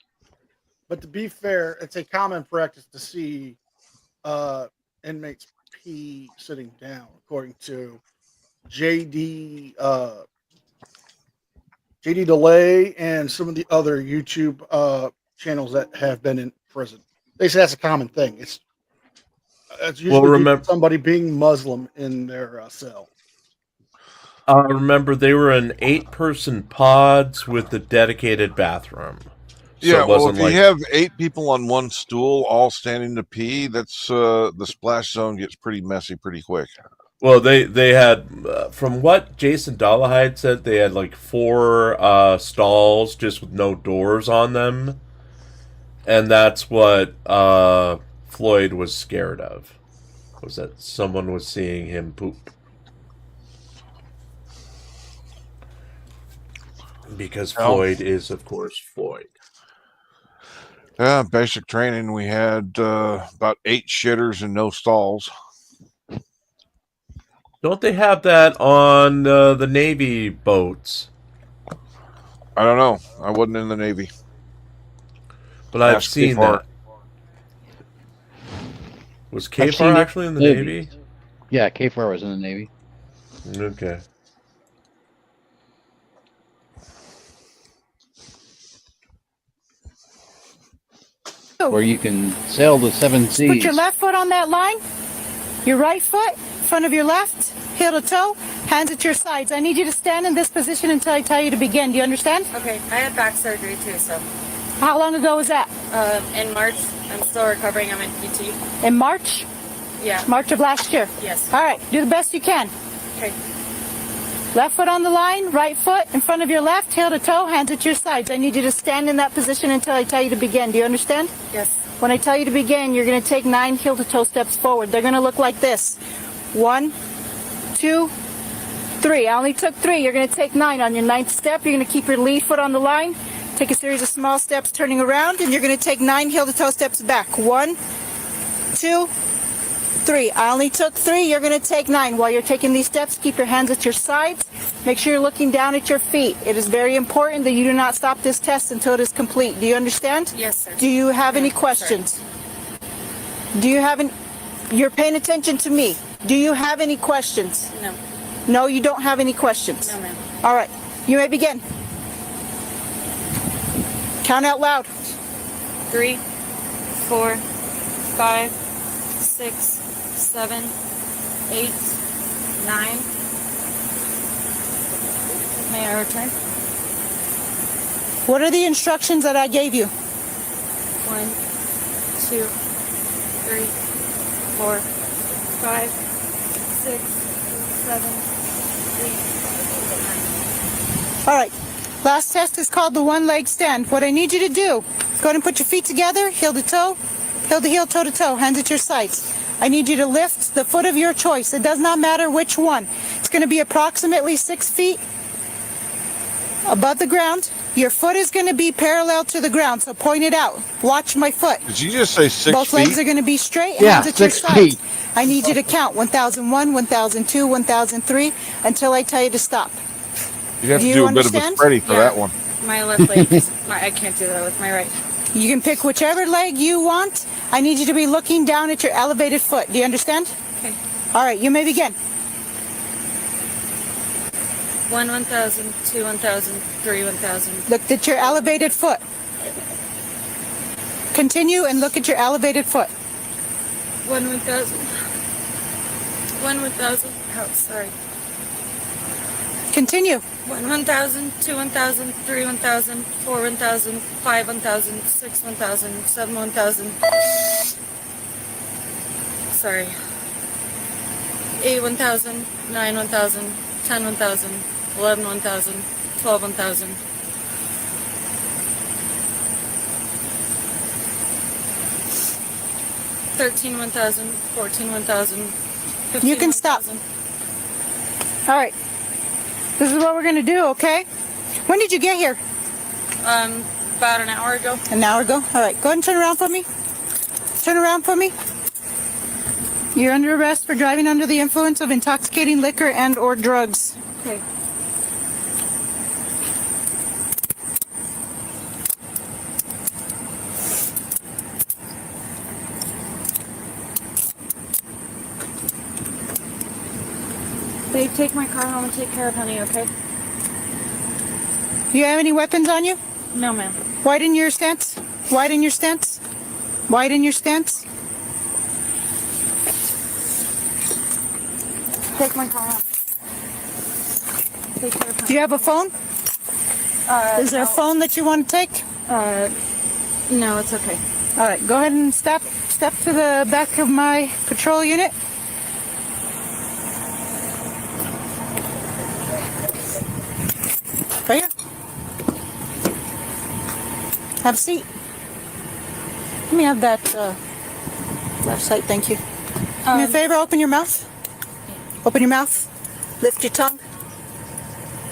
But to be fair, it's a common practice to see inmates pee sitting down, according to JD Delay and some of the other YouTube channels that have been in prison. They say that's a common thing. It's usually somebody being Muslim in their cell. Remember, they were in 8-person pods with a dedicated bathroom. So Yeah, it well, wasn't if you have 8 people on one stool all standing to pee, that's the splash zone gets pretty messy pretty quick. Well, they had, from what Jason Dollahide said, they had like 4 stalls just with no doors on them. And that's what Floyd was scared of, was that someone was seeing him poop. Because Floyd is, of course, Floyd. Yeah, basic training. We had about 8 shitters and no stalls. Don't they have that on the Navy boats? I don't know. I wasn't in the Navy. But I've Ask seen KFAR. that. Was I've seen KFAR it. actually in the Navy? Yeah, KFAR was in the Navy. Okay. Where you can sail the 7 seas. Put your left foot on that line. Your right foot, front of your left, heel to toe, hands at your sides. I need you to stand in this position until I tell you to begin. Do you understand? Okay, I had back surgery too, so How long ago was that? in March, I'm still recovering. I'm in PT. In March? Yeah. March of last year? Yes. All right, do the best you can. Okay. Left foot on the line, right foot in front of your left, heel to toe, hands at your sides. I need you to stand in that position until I tell you to begin. Do you understand? Yes. When I tell you to begin, you're going to take 9 heel-to-toe steps forward. They're going to look like this. 1, 2, 3. I only took 3. You're going to take 9. On your 9th step, you're going to keep your lead foot on the line. Take a series of small steps turning around, and you're going to take 9 heel-to-toe steps back. 1, 2, 3. I only took 3. You're going to take 9. While you're taking these steps, keep your hands at your sides. Make sure you're looking down at your feet. It is very important that you do not stop this test until it is complete. Do you understand? Yes, sir. Do you have any questions? Do you have any? You're paying attention to me. Do you have any questions? No. No, you don't have any questions. No, ma'am. All right. You may begin. Count out loud. 3, 4, 5, 6, 7, 8, 9. May I return? What are the instructions that I gave you? 1, 2, 3, 4, 5, 6, 7, 8, 9. All right. Last test is called the one-leg stand. What I need you to do, go ahead and put your feet together, heel to toe, heel to heel, toe to toe, hands at your sides. I need you to lift the foot of your choice. It does not matter which one. It's going to be approximately 6 feet above the ground. Your foot is going to be parallel to the ground, so point it out. Watch my foot. Did you just say 6 Both feet? legs are going to be straight, Yeah, hands at your 6 sides. feet. I need you to count 1001, 1002, 1003 until I tell you to stop. You'd have Do to you do a bit of a understand? spready for Yeah. that one. My left leg, I can't do that with my right. You can pick whichever leg you want. I need you to be looking down at your elevated foot. Do you understand? Okay. All right, you may begin. 1, 1,000, 2, 1,000, 3, 1,000. Look at your elevated foot. Continue and look at your elevated foot. 1, 1,000. 1, 1,000. Oh, sorry. Continue. 1, 1,000, 2, 1,000, 3, 1,000, 4, 1,000, 5, 1,000, 6, 1,000, 7, 1,000. Sorry. 8, 1,000, 9, 1,000, 10, 1,000, 11, 1,000, 12, 1,000. 13, 1,000, 14, 1,000, 15, You can stop. 1,000. All right. This is what we're going to do, okay? When did you get here? About an hour ago. An hour ago? All right. Go ahead and turn around for me. Turn around for me. You're under arrest for driving under the influence of intoxicating liquor and or drugs. Okay. Babe, take my car home and take care of honey, okay? Do you have any weapons on you? No, ma'am. Widen your stance. Widen your stance. Widen your stance. Take my car home. Take care of honey. Do you have a phone? Is there a no. phone that you want to take? No, it's okay. All right, go ahead and step to the back of my patrol unit. Right here. Have a seat. Let me have that left side, thank you. Do me a favor, open your mouth. Open your mouth. Lift your tongue.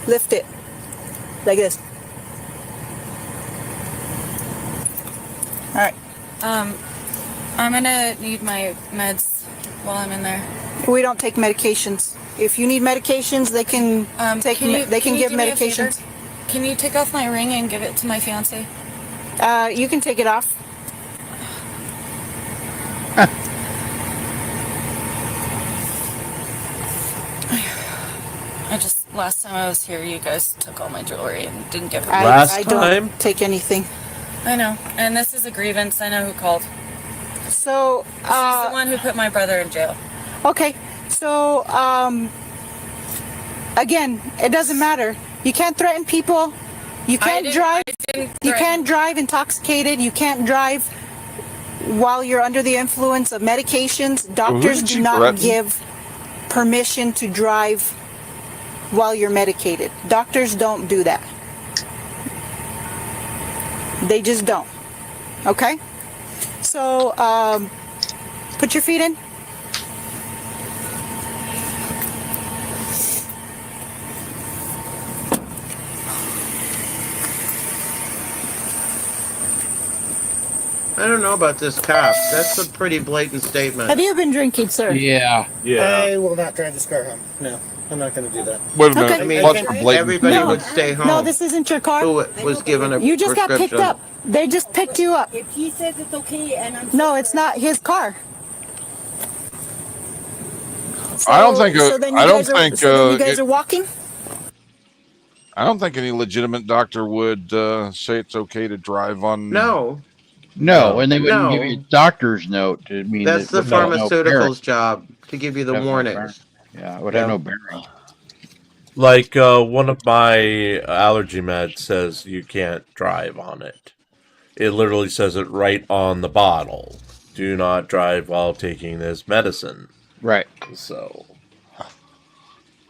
Lift it. Like this. All right. I'm gonna need my meds while I'm in there. We don't take medications. If you need medications, they can take. They can give do me a favor? medications. Can you take off my ring and give it to my fiance? You can take it off. Last time I was here, you guys took all my jewelry and didn't give it. I don't take anything. I know, and this is a grievance. I know who called. So, She's the one who put my brother in jail. Okay, so again, it doesn't matter. You can't threaten people. You can't drive. You can't drive intoxicated. You can't drive while you're under the influence of medications. Doctors do not give permission to drive while you're medicated. Doctors don't do that. They just don't. Okay? So So, put your feet in. I don't know about this cop. That's a pretty blatant statement. Have you been drinking, sir? Yeah. I will not drive this car home. No, I'm not going to do that. Wait a minute. Okay. I mean, What's the blatant everybody No. would stay home. No, this isn't your car. Who was given a You just got picked prescription. up. They just picked you up. If he says it's okay and I'm No, it's not his car. I don't think. So then you I don't guys are- think. so then you guys are walking. I don't think any legitimate doctor would say it's okay to drive on. No, No, and they wouldn't No. give you a doctor's note to mean that's the it would have no bearing. pharmaceutical's job to give you the Have no warnings. Yeah, it would have no bearing. Like one of my allergy meds says you can't drive on it. It literally says it right on the bottle. Do not drive while taking this medicine. Right. So,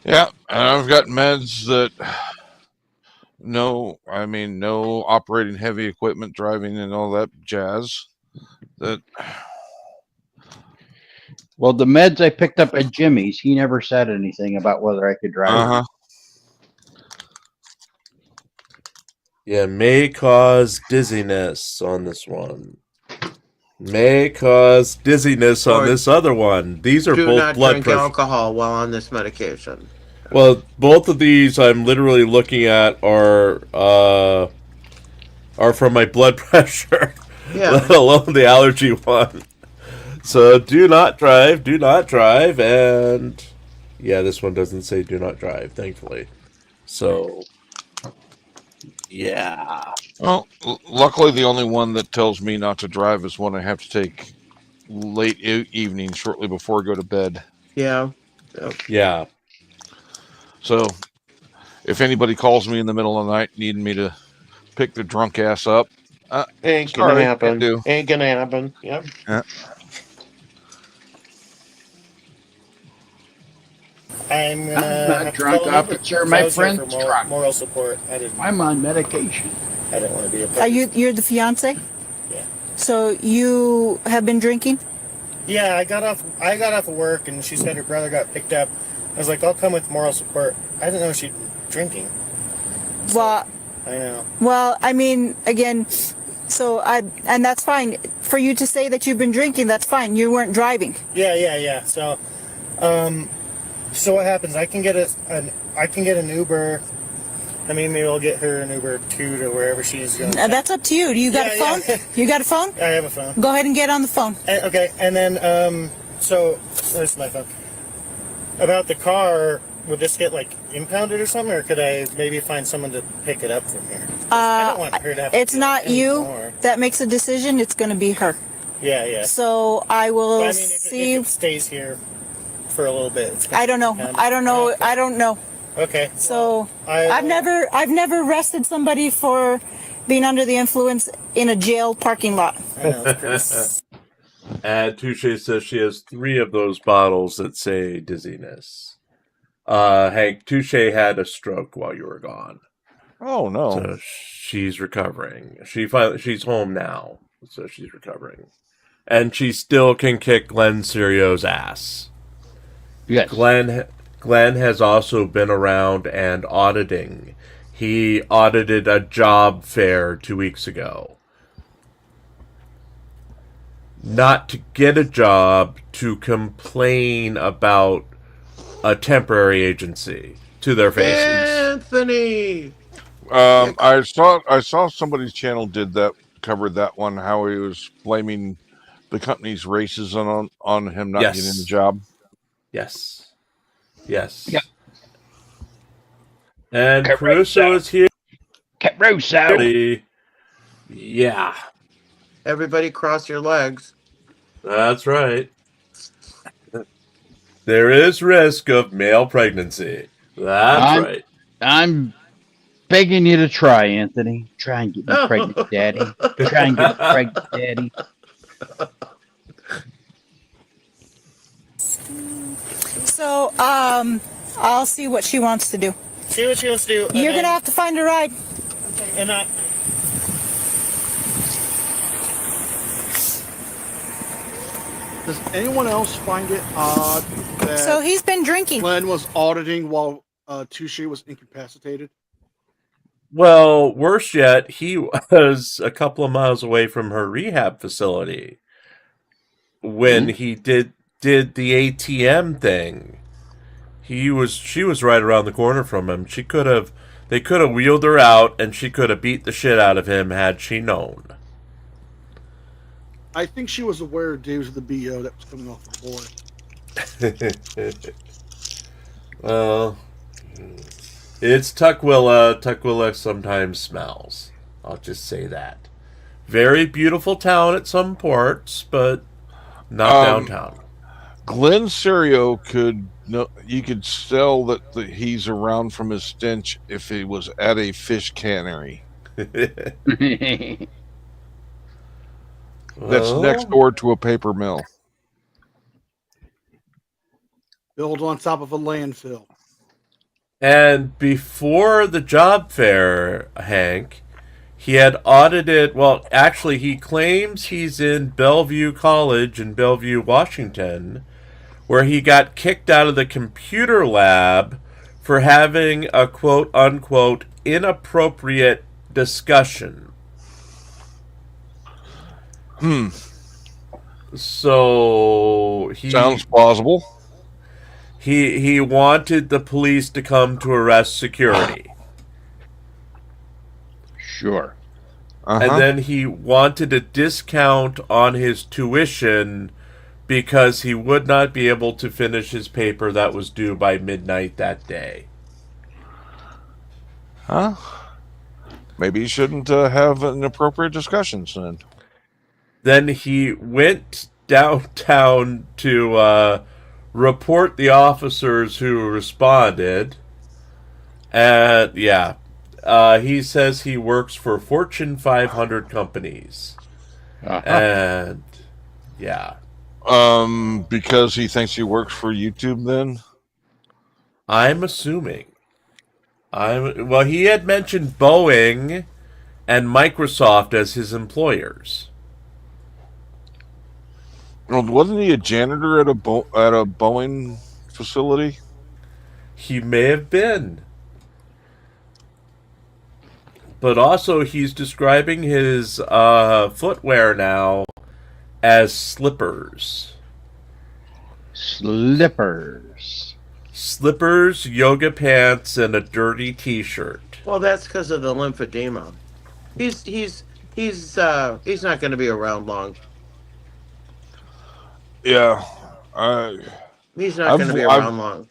Yeah, and I've got meds that. No operating heavy equipment, driving, and all that jazz. That. Well, the meds I picked up at Jimmy's, he never said anything about whether I could drive. Uh-huh. yeah, may cause dizziness on this one. May cause dizziness on Or this other one. These are Do both not blood drink pressure. alcohol while on this medication. Well, both of these I'm literally looking at are from my blood pressure, Yeah. let alone the allergy one. So do not drive, and yeah, this one doesn't say do not drive, thankfully. So, yeah. Well, luckily, the only one that tells me not to drive is one I have to take late evening, shortly before I go to bed. Yeah. Yeah. So, if anybody calls me in the middle of the night needing me to pick their drunk ass up, Ain't sorry, gonna can't happen. do. Ain't gonna happen. Yep. I'm I'm gonna not have to drunk call an Uber, officer, 'cause my I was here friend's for drunk. moral support. I didn't I'm on medication. want to be a Are you're the fiance? Yeah. So you have been drinking? Yeah, I got off of work and she said her brother got picked up. I was like, I'll come with moral support. I didn't know she'd been drinking. Well, I know. well, I mean, again, and that's fine. For you to say that you've been drinking, that's fine. You weren't driving. Yeah. So what happens? I can get an Uber. I mean, maybe I'll get her an Uber too to wherever she's going. That's up to you. Do you got a phone? Yeah. You got a phone? I have a phone. Go ahead and get on the phone. Okay, and then so there's my phone. About the car, would this get like impounded or something, or could I maybe find someone to pick it up from here? I don't want her to have to It's do not any you more. that makes a decision. It's going to be her. Yeah. So I will But I mean, see. if it stays here for a little bit. It's gonna I don't know. be impounded. I don't know. Okay. I don't know. Okay. So I I've will- never arrested somebody for being under the influence in a jail parking lot. I know, it's pretty- And Touche says she has 3 of those bottles that say dizziness. Hank, Touche had a stroke while you were gone. oh no. So she's recovering. She's home now, so she's recovering. And she still can kick Glenn Serio's ass. Yes. Glenn has also been around and auditing. He audited a job fair 2 weeks ago. Not to get a job, to complain about a temporary agency to their faces. Anthony. I saw somebody's channel covered that one, how he was blaming the company's racism on him not Yes. getting the job. Yes. Yes. Yep. And Caruso. Caruso is here. Caruso. Yeah, Everybody cross your legs. that's right. There is risk of male pregnancy. That's right. I'm begging you to try, Anthony. Try and get me pregnant, Daddy. Try and get me pregnant, Daddy. So I'll see what she wants to do. See what she wants to do. You're gonna have to find a ride. And Does anyone else find it odd that So he's been drinking. Glenn was auditing while Touche was incapacitated? Well, worse yet, he was a couple of miles away from her rehab facility when he did the ATM thing. She was right around the corner from him. They could have wheeled her out, and she could have beat the shit out of him had she known. I think she was aware of Dave's the BO that was coming off the board. Well, it's Tukwila. Tukwila sometimes smells. I'll just say that. Very beautiful town at some parts, but not downtown. Glenn Serio you could tell that he's around from his stench if he was at a fish cannery. That's next door to a paper mill. Built on top of a landfill. And before the job fair, Hank, he had audited, well, actually, he claims he's in Bellevue College in Bellevue, Washington, where he got kicked out of the computer lab for having a quote-unquote inappropriate discussion. So sounds plausible. He wanted the police to come to arrest security. Sure. And then he wanted a discount on his tuition because he would not be able to finish his paper that was due by midnight that day. Huh? Maybe he shouldn't have inappropriate discussions then. Then he went downtown to report the officers who responded. And he says he works for Fortune 500 companies. And because he thinks he works for YouTube then? I'm assuming. Well, he had mentioned Boeing and Microsoft as his employers. Well, wasn't he a janitor at a Boeing facility? He may have been. But also, he's describing his footwear now as slippers. Slippers, yoga pants, and a dirty T-shirt. Well, that's because of the lymphedema. He's not going to be around long. Yeah, he's not going to be around long.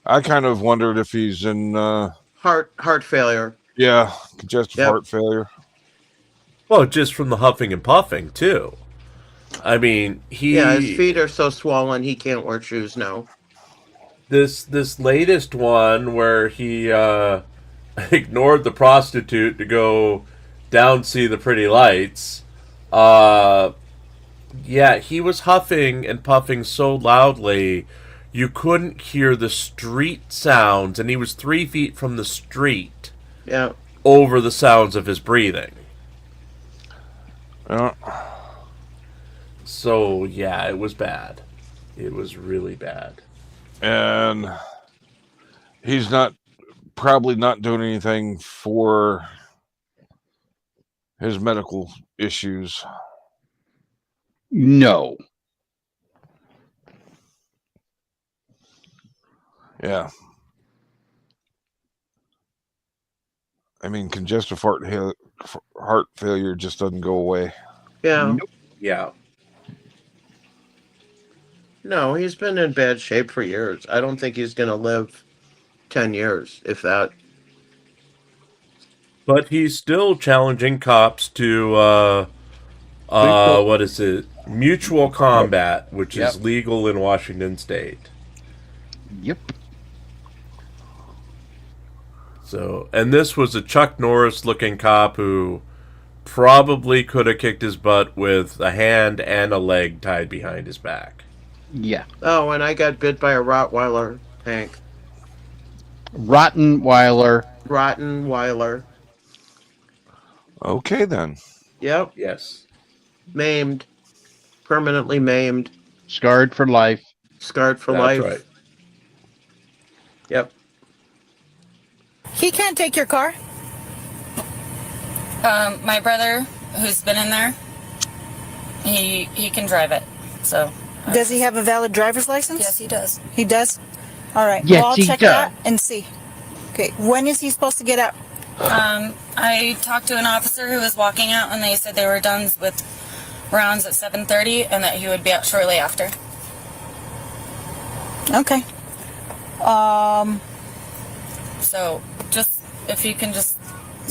I kind of wondered if he's in heart failure. Yeah, congestive heart failure. Well, just from the huffing and puffing too. I mean, his feet are so swollen he can't wear shoes now. This latest one where he ignored the prostitute to go down see the pretty lights. He was huffing and puffing so loudly you couldn't hear the street sounds, and he was 3 feet from the street. Yeah. Over the sounds of his breathing. So, it was bad. It was really bad. And he's probably not doing anything for his medical issues. No. Yeah. I mean, congestive heart failure just doesn't go away. Yeah. Nope. Yeah. No, he's been in bad shape for years. I don't think he's going to live 10 years, if that. But he's still challenging cops to, what is it? Mutual combat, which is legal in Washington State. Yep. So, and this was a Chuck Norris-looking cop who probably could have kicked his butt with a hand and a leg tied behind his back. Yeah. Oh, and I got bit by a Rottweiler, Hank. Rottenweiler. Okay, then. Yep. Yes. Maimed. permanently maimed, Scarred for life. scarred for That's life. right. Yep. He can't take your car. My brother, who's been in there, he can drive it. So. Does he have a valid driver's license? Yes, he does. He does? All right. Yes, well, I'll he check does. that and see. Okay. When is he supposed to get out? I talked to an officer who was walking out, and they said they were done with rounds at 7:30, and that he would be out shortly after. Okay. So just if you can just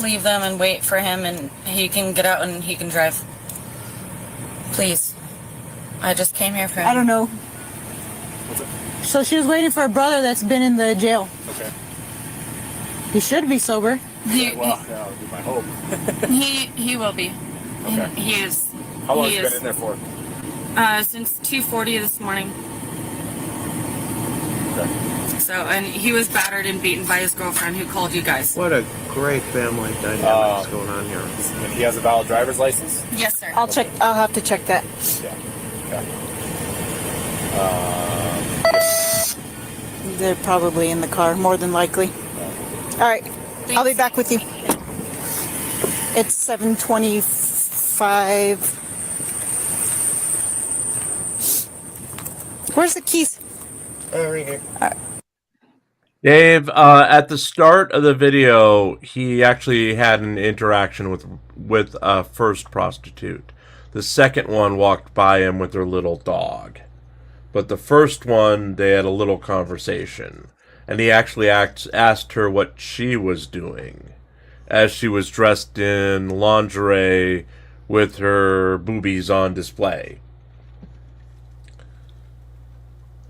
leave them and wait for him, and he can get out and he can drive. Please. I just came here for him. I don't know. So she was waiting for a brother that's been in the jail. Okay. He should be sober. Well, that would be my hope. He will be. Okay. He is. How long he has he is. been in there for? Since 2:40 this morning. Okay. So, and he was battered and beaten by his girlfriend who called you guys. What a great family dynamics going on here. And he has a valid driver's license? Yes, sir. I'll check. I'll have to check that. Yeah. Okay. They're probably in the car, more than likely. All right. I'll be back with you. It's 7:25. Where's the keys? Right here. Dave, at the start of the video, he actually had an interaction with a first prostitute. The second one walked by him with her little dog. But the first one, they had a little conversation. And he actually asked her what she was doing, as she was dressed in lingerie with her boobies on display.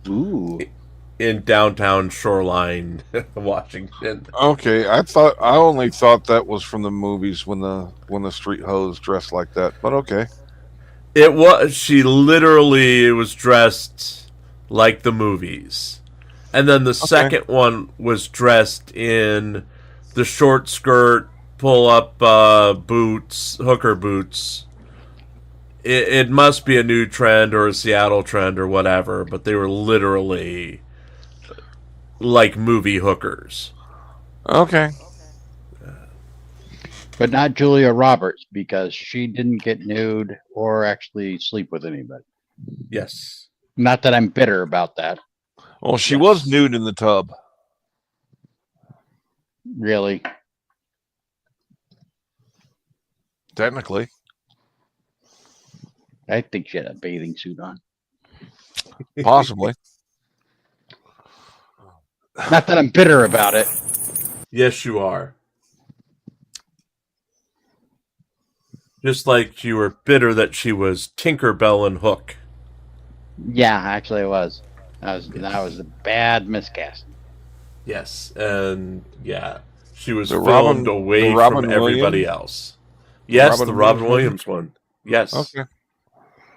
Ooh. In downtown Shoreline, Washington. Okay, I only thought that was from the movies when the street hoes dressed like that. But okay. It was. She literally was dressed like the movies, and then the second one was dressed in the short skirt, pull-up boots, hooker boots. It must be a new trend or a Seattle trend or whatever, but they were literally like movie hookers. Okay. But not Julia Roberts, because she didn't get nude or actually sleep with anybody. Yes. Not that I'm bitter about that. Well, she was nude in the tub. Really? Technically. I think she had a bathing suit on. Possibly. Not that I'm bitter about it. Yes, you are. Just like you were bitter that she was Tinkerbell and Hook. Yeah, actually, it was. That was a bad miscast. Yes, and yeah, she was The filmed Robin- away the Robin from everybody Williams? else. Yes, Robin the Robin Williams Williams one. Yes. Okay.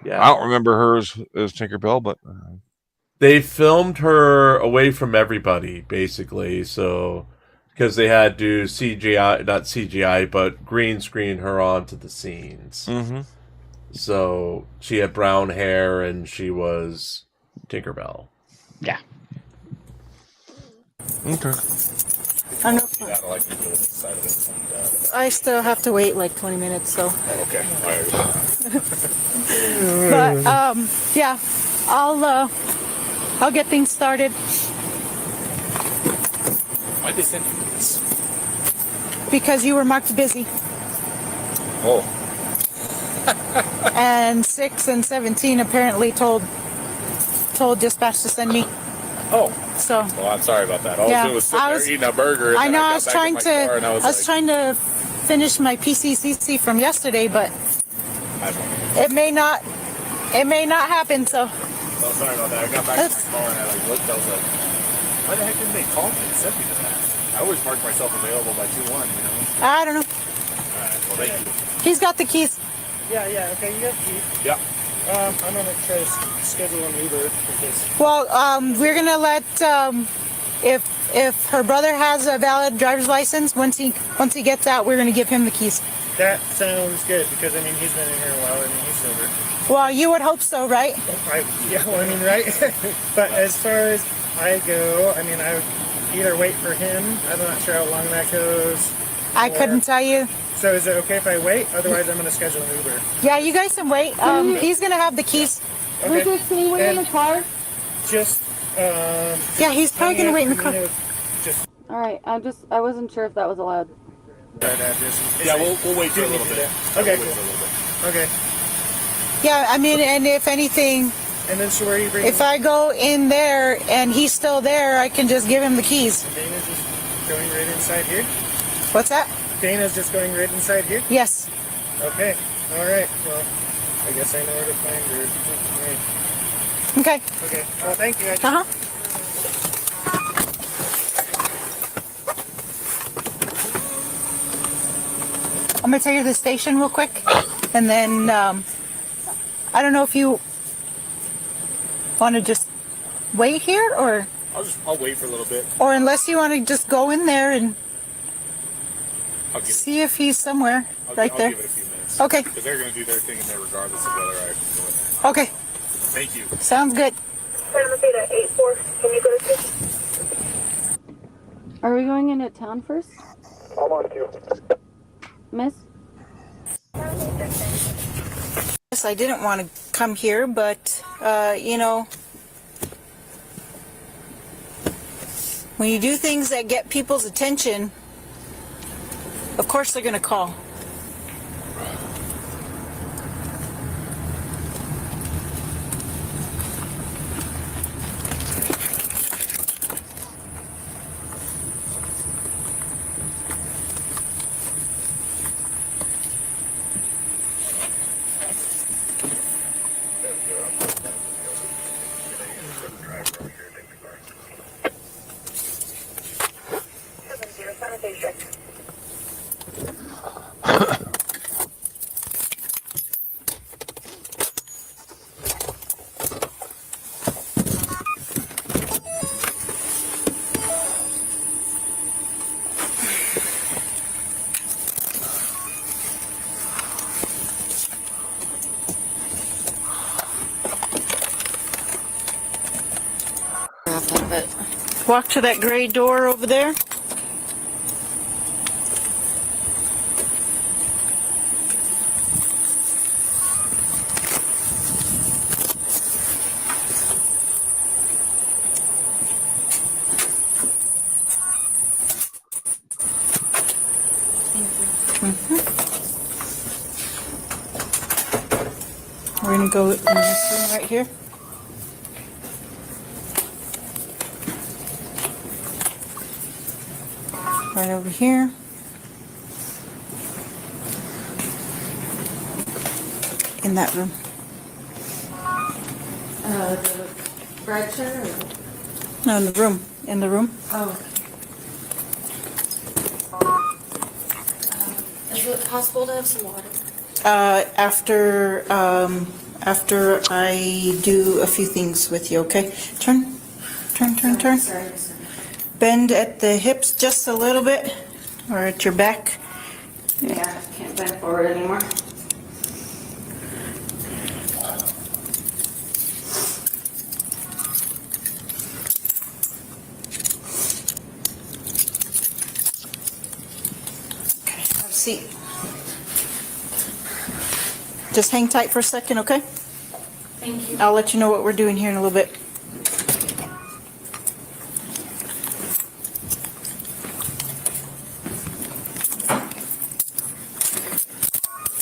Yeah. I don't remember her as Tinkerbell, but They filmed her away from everybody, basically, so because they had to not CGI, but green screen her onto the scenes. mm-hmm. So she had brown hair and she was Tinkerbell. Yeah. Okay. I know. You gotta like the little side of it. And, I still have to wait like 20 minutes, so. okay. All right. But yeah, I'll get things started. Why'd they send you this? Because you were marked busy. Oh. And 6 and 17 apparently told dispatch to send me. Oh. So. Well, I'm sorry about that. All Yeah, I was doing was sitting there eating a burger. And I then know. got I was back in trying my to. car and I was trying to finish my PCCC from yesterday, but it may not happen. So. Oh, sorry about that. I got back to my car and I looked. I was like, why the heck didn't they call me and send me to that? I always mark myself available by 2-1. You know. I don't know. All right. Well, thank you. He's got the keys. Yeah, okay, you got keys. Yeah. I'm gonna try to schedule an Uber because. Well, we're gonna let if her brother has a valid driver's license, once he gets out, we're gonna give him the keys. That sounds good because I mean he's been in here a while. I mean he's sober. Well, you would hope so, right? Yeah, well, I mean, right? But as far as I go, I mean, I would either wait for him. I'm not sure how long that goes. I couldn't tell you. So is it okay if I wait? Otherwise, I'm going to schedule an Uber. Yeah, you guys can wait. He's gonna have the keys. Okay. Can you wait in the car? Just, Yeah, he's probably gonna wait in the car. Just All right, I wasn't sure if that was allowed. that address. Yeah, we'll wait for a little bit. Okay, We'll wait cool. for a little bit. Okay. Yeah, I mean, and if anything, And then so where are you bringing? if I go in there and he's still there, I can just give him the keys. Dana's just going right inside here? What's that? Dana's just going right inside here? Yes. Okay. All right. Well, I guess I know where to find her. Right. Okay. Okay. Well, thank you. Uh-huh. I'm gonna take you to the station real quick, and then I don't know if you want to just wait here, or I'll wait for a little bit. unless you want to just go in there and I'll give see if he's somewhere right I'll there. give it a few minutes. Okay. Because they're going to do their thing in there regardless of whether I can go in there. Okay. Thank you. Sounds good. Are we going into town first? I'm on cue. Miss? Yes, I didn't want to come here, but you know, when you do things that get people's attention, of course they're going to call. Walk to that gray door over there. We're going to go in this room right here. Right over here. In that room. The bride chair? No, in the room. In the room. Oh. Is it possible to have some water? After I do a few things with you, okay? Turn. Sorry. Bend at the hips just a little bit, or at your back. Yeah, I can't bend forward anymore. Okay, have a seat. Just hang tight for a second, okay? Thank you. I'll let you know what we're doing here in a little bit.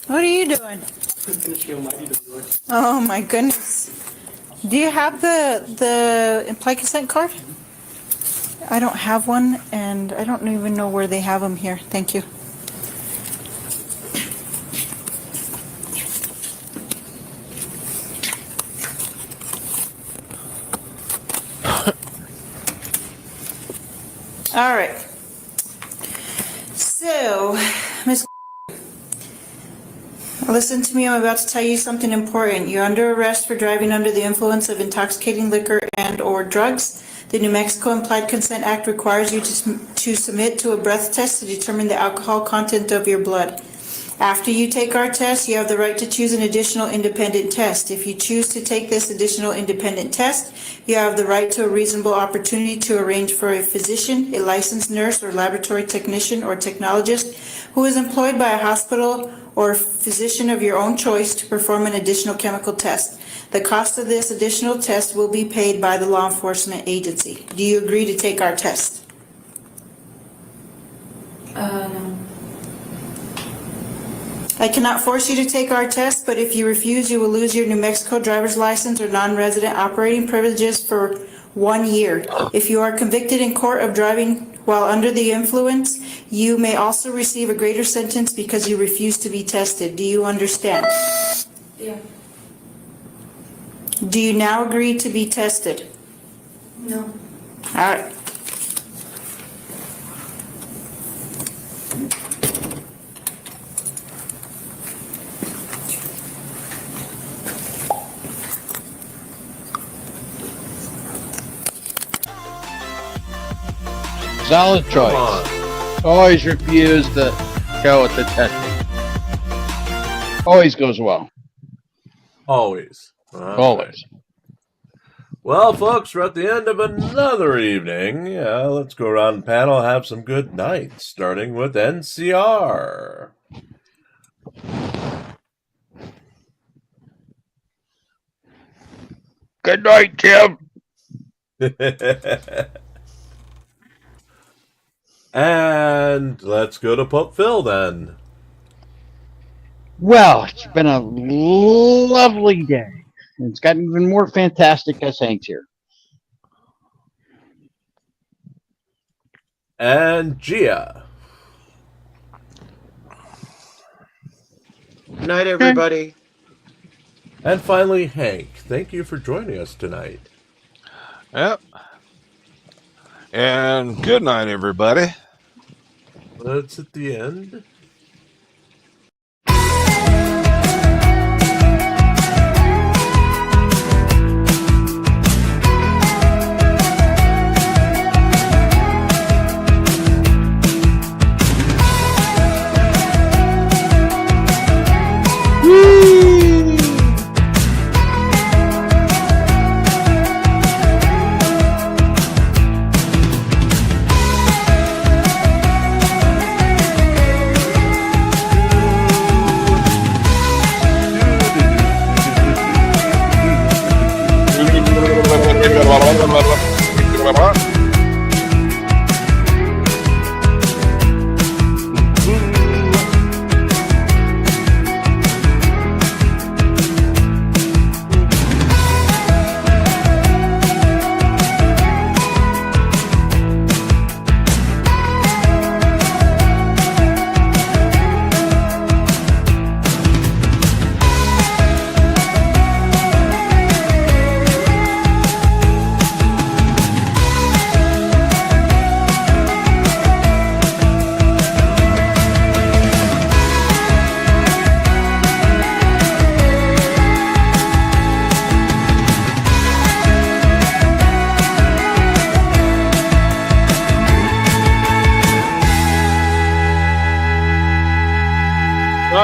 What are you doing? Oh my goodness. Do you have the implied consent card? I don't have one, and I don't even know where they have them here. Thank you. All right. So, Miss, listen to me. I'm about to tell you something important. You're under arrest for driving under the influence of intoxicating liquor and/or drugs. The New Mexico Implied Consent Act requires you to submit to a breath test to determine the alcohol content of your blood. After you take our test, you have the right to choose an additional independent test. If you choose to take this additional independent test, you have the right to a reasonable opportunity to arrange for a physician, a licensed nurse or laboratory technician or technologist who is employed by a hospital or physician of your own choice to perform an additional chemical test. The cost of this additional test will be paid by the law enforcement agency. Do you agree to take our test? No. I cannot force you to take our test, but if you refuse, you will lose your New Mexico driver's license or non-resident operating privileges for 1 year. If you are convicted in court of driving while under the influence, you may also receive a greater sentence because you refuse to be tested. Do you understand? Yeah. Do you now agree to be tested? No. All right. Solid choice. Always refuse to go with the testing. Always goes well. Always. Okay. Always. Well, folks, we're at the end of another evening. Let's go around the panel and have some good nights, starting with NCR. Good night, Tim. And let's go to Pup Phil then. Well, it's been a lovely day. It's gotten even more fantastic as Hank's here. And Gia. Night, everybody. And finally, Hank. Thank you for joining us tonight. Yep. And good night, everybody. That's at the end.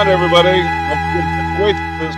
Everybody, don't forget to wait for this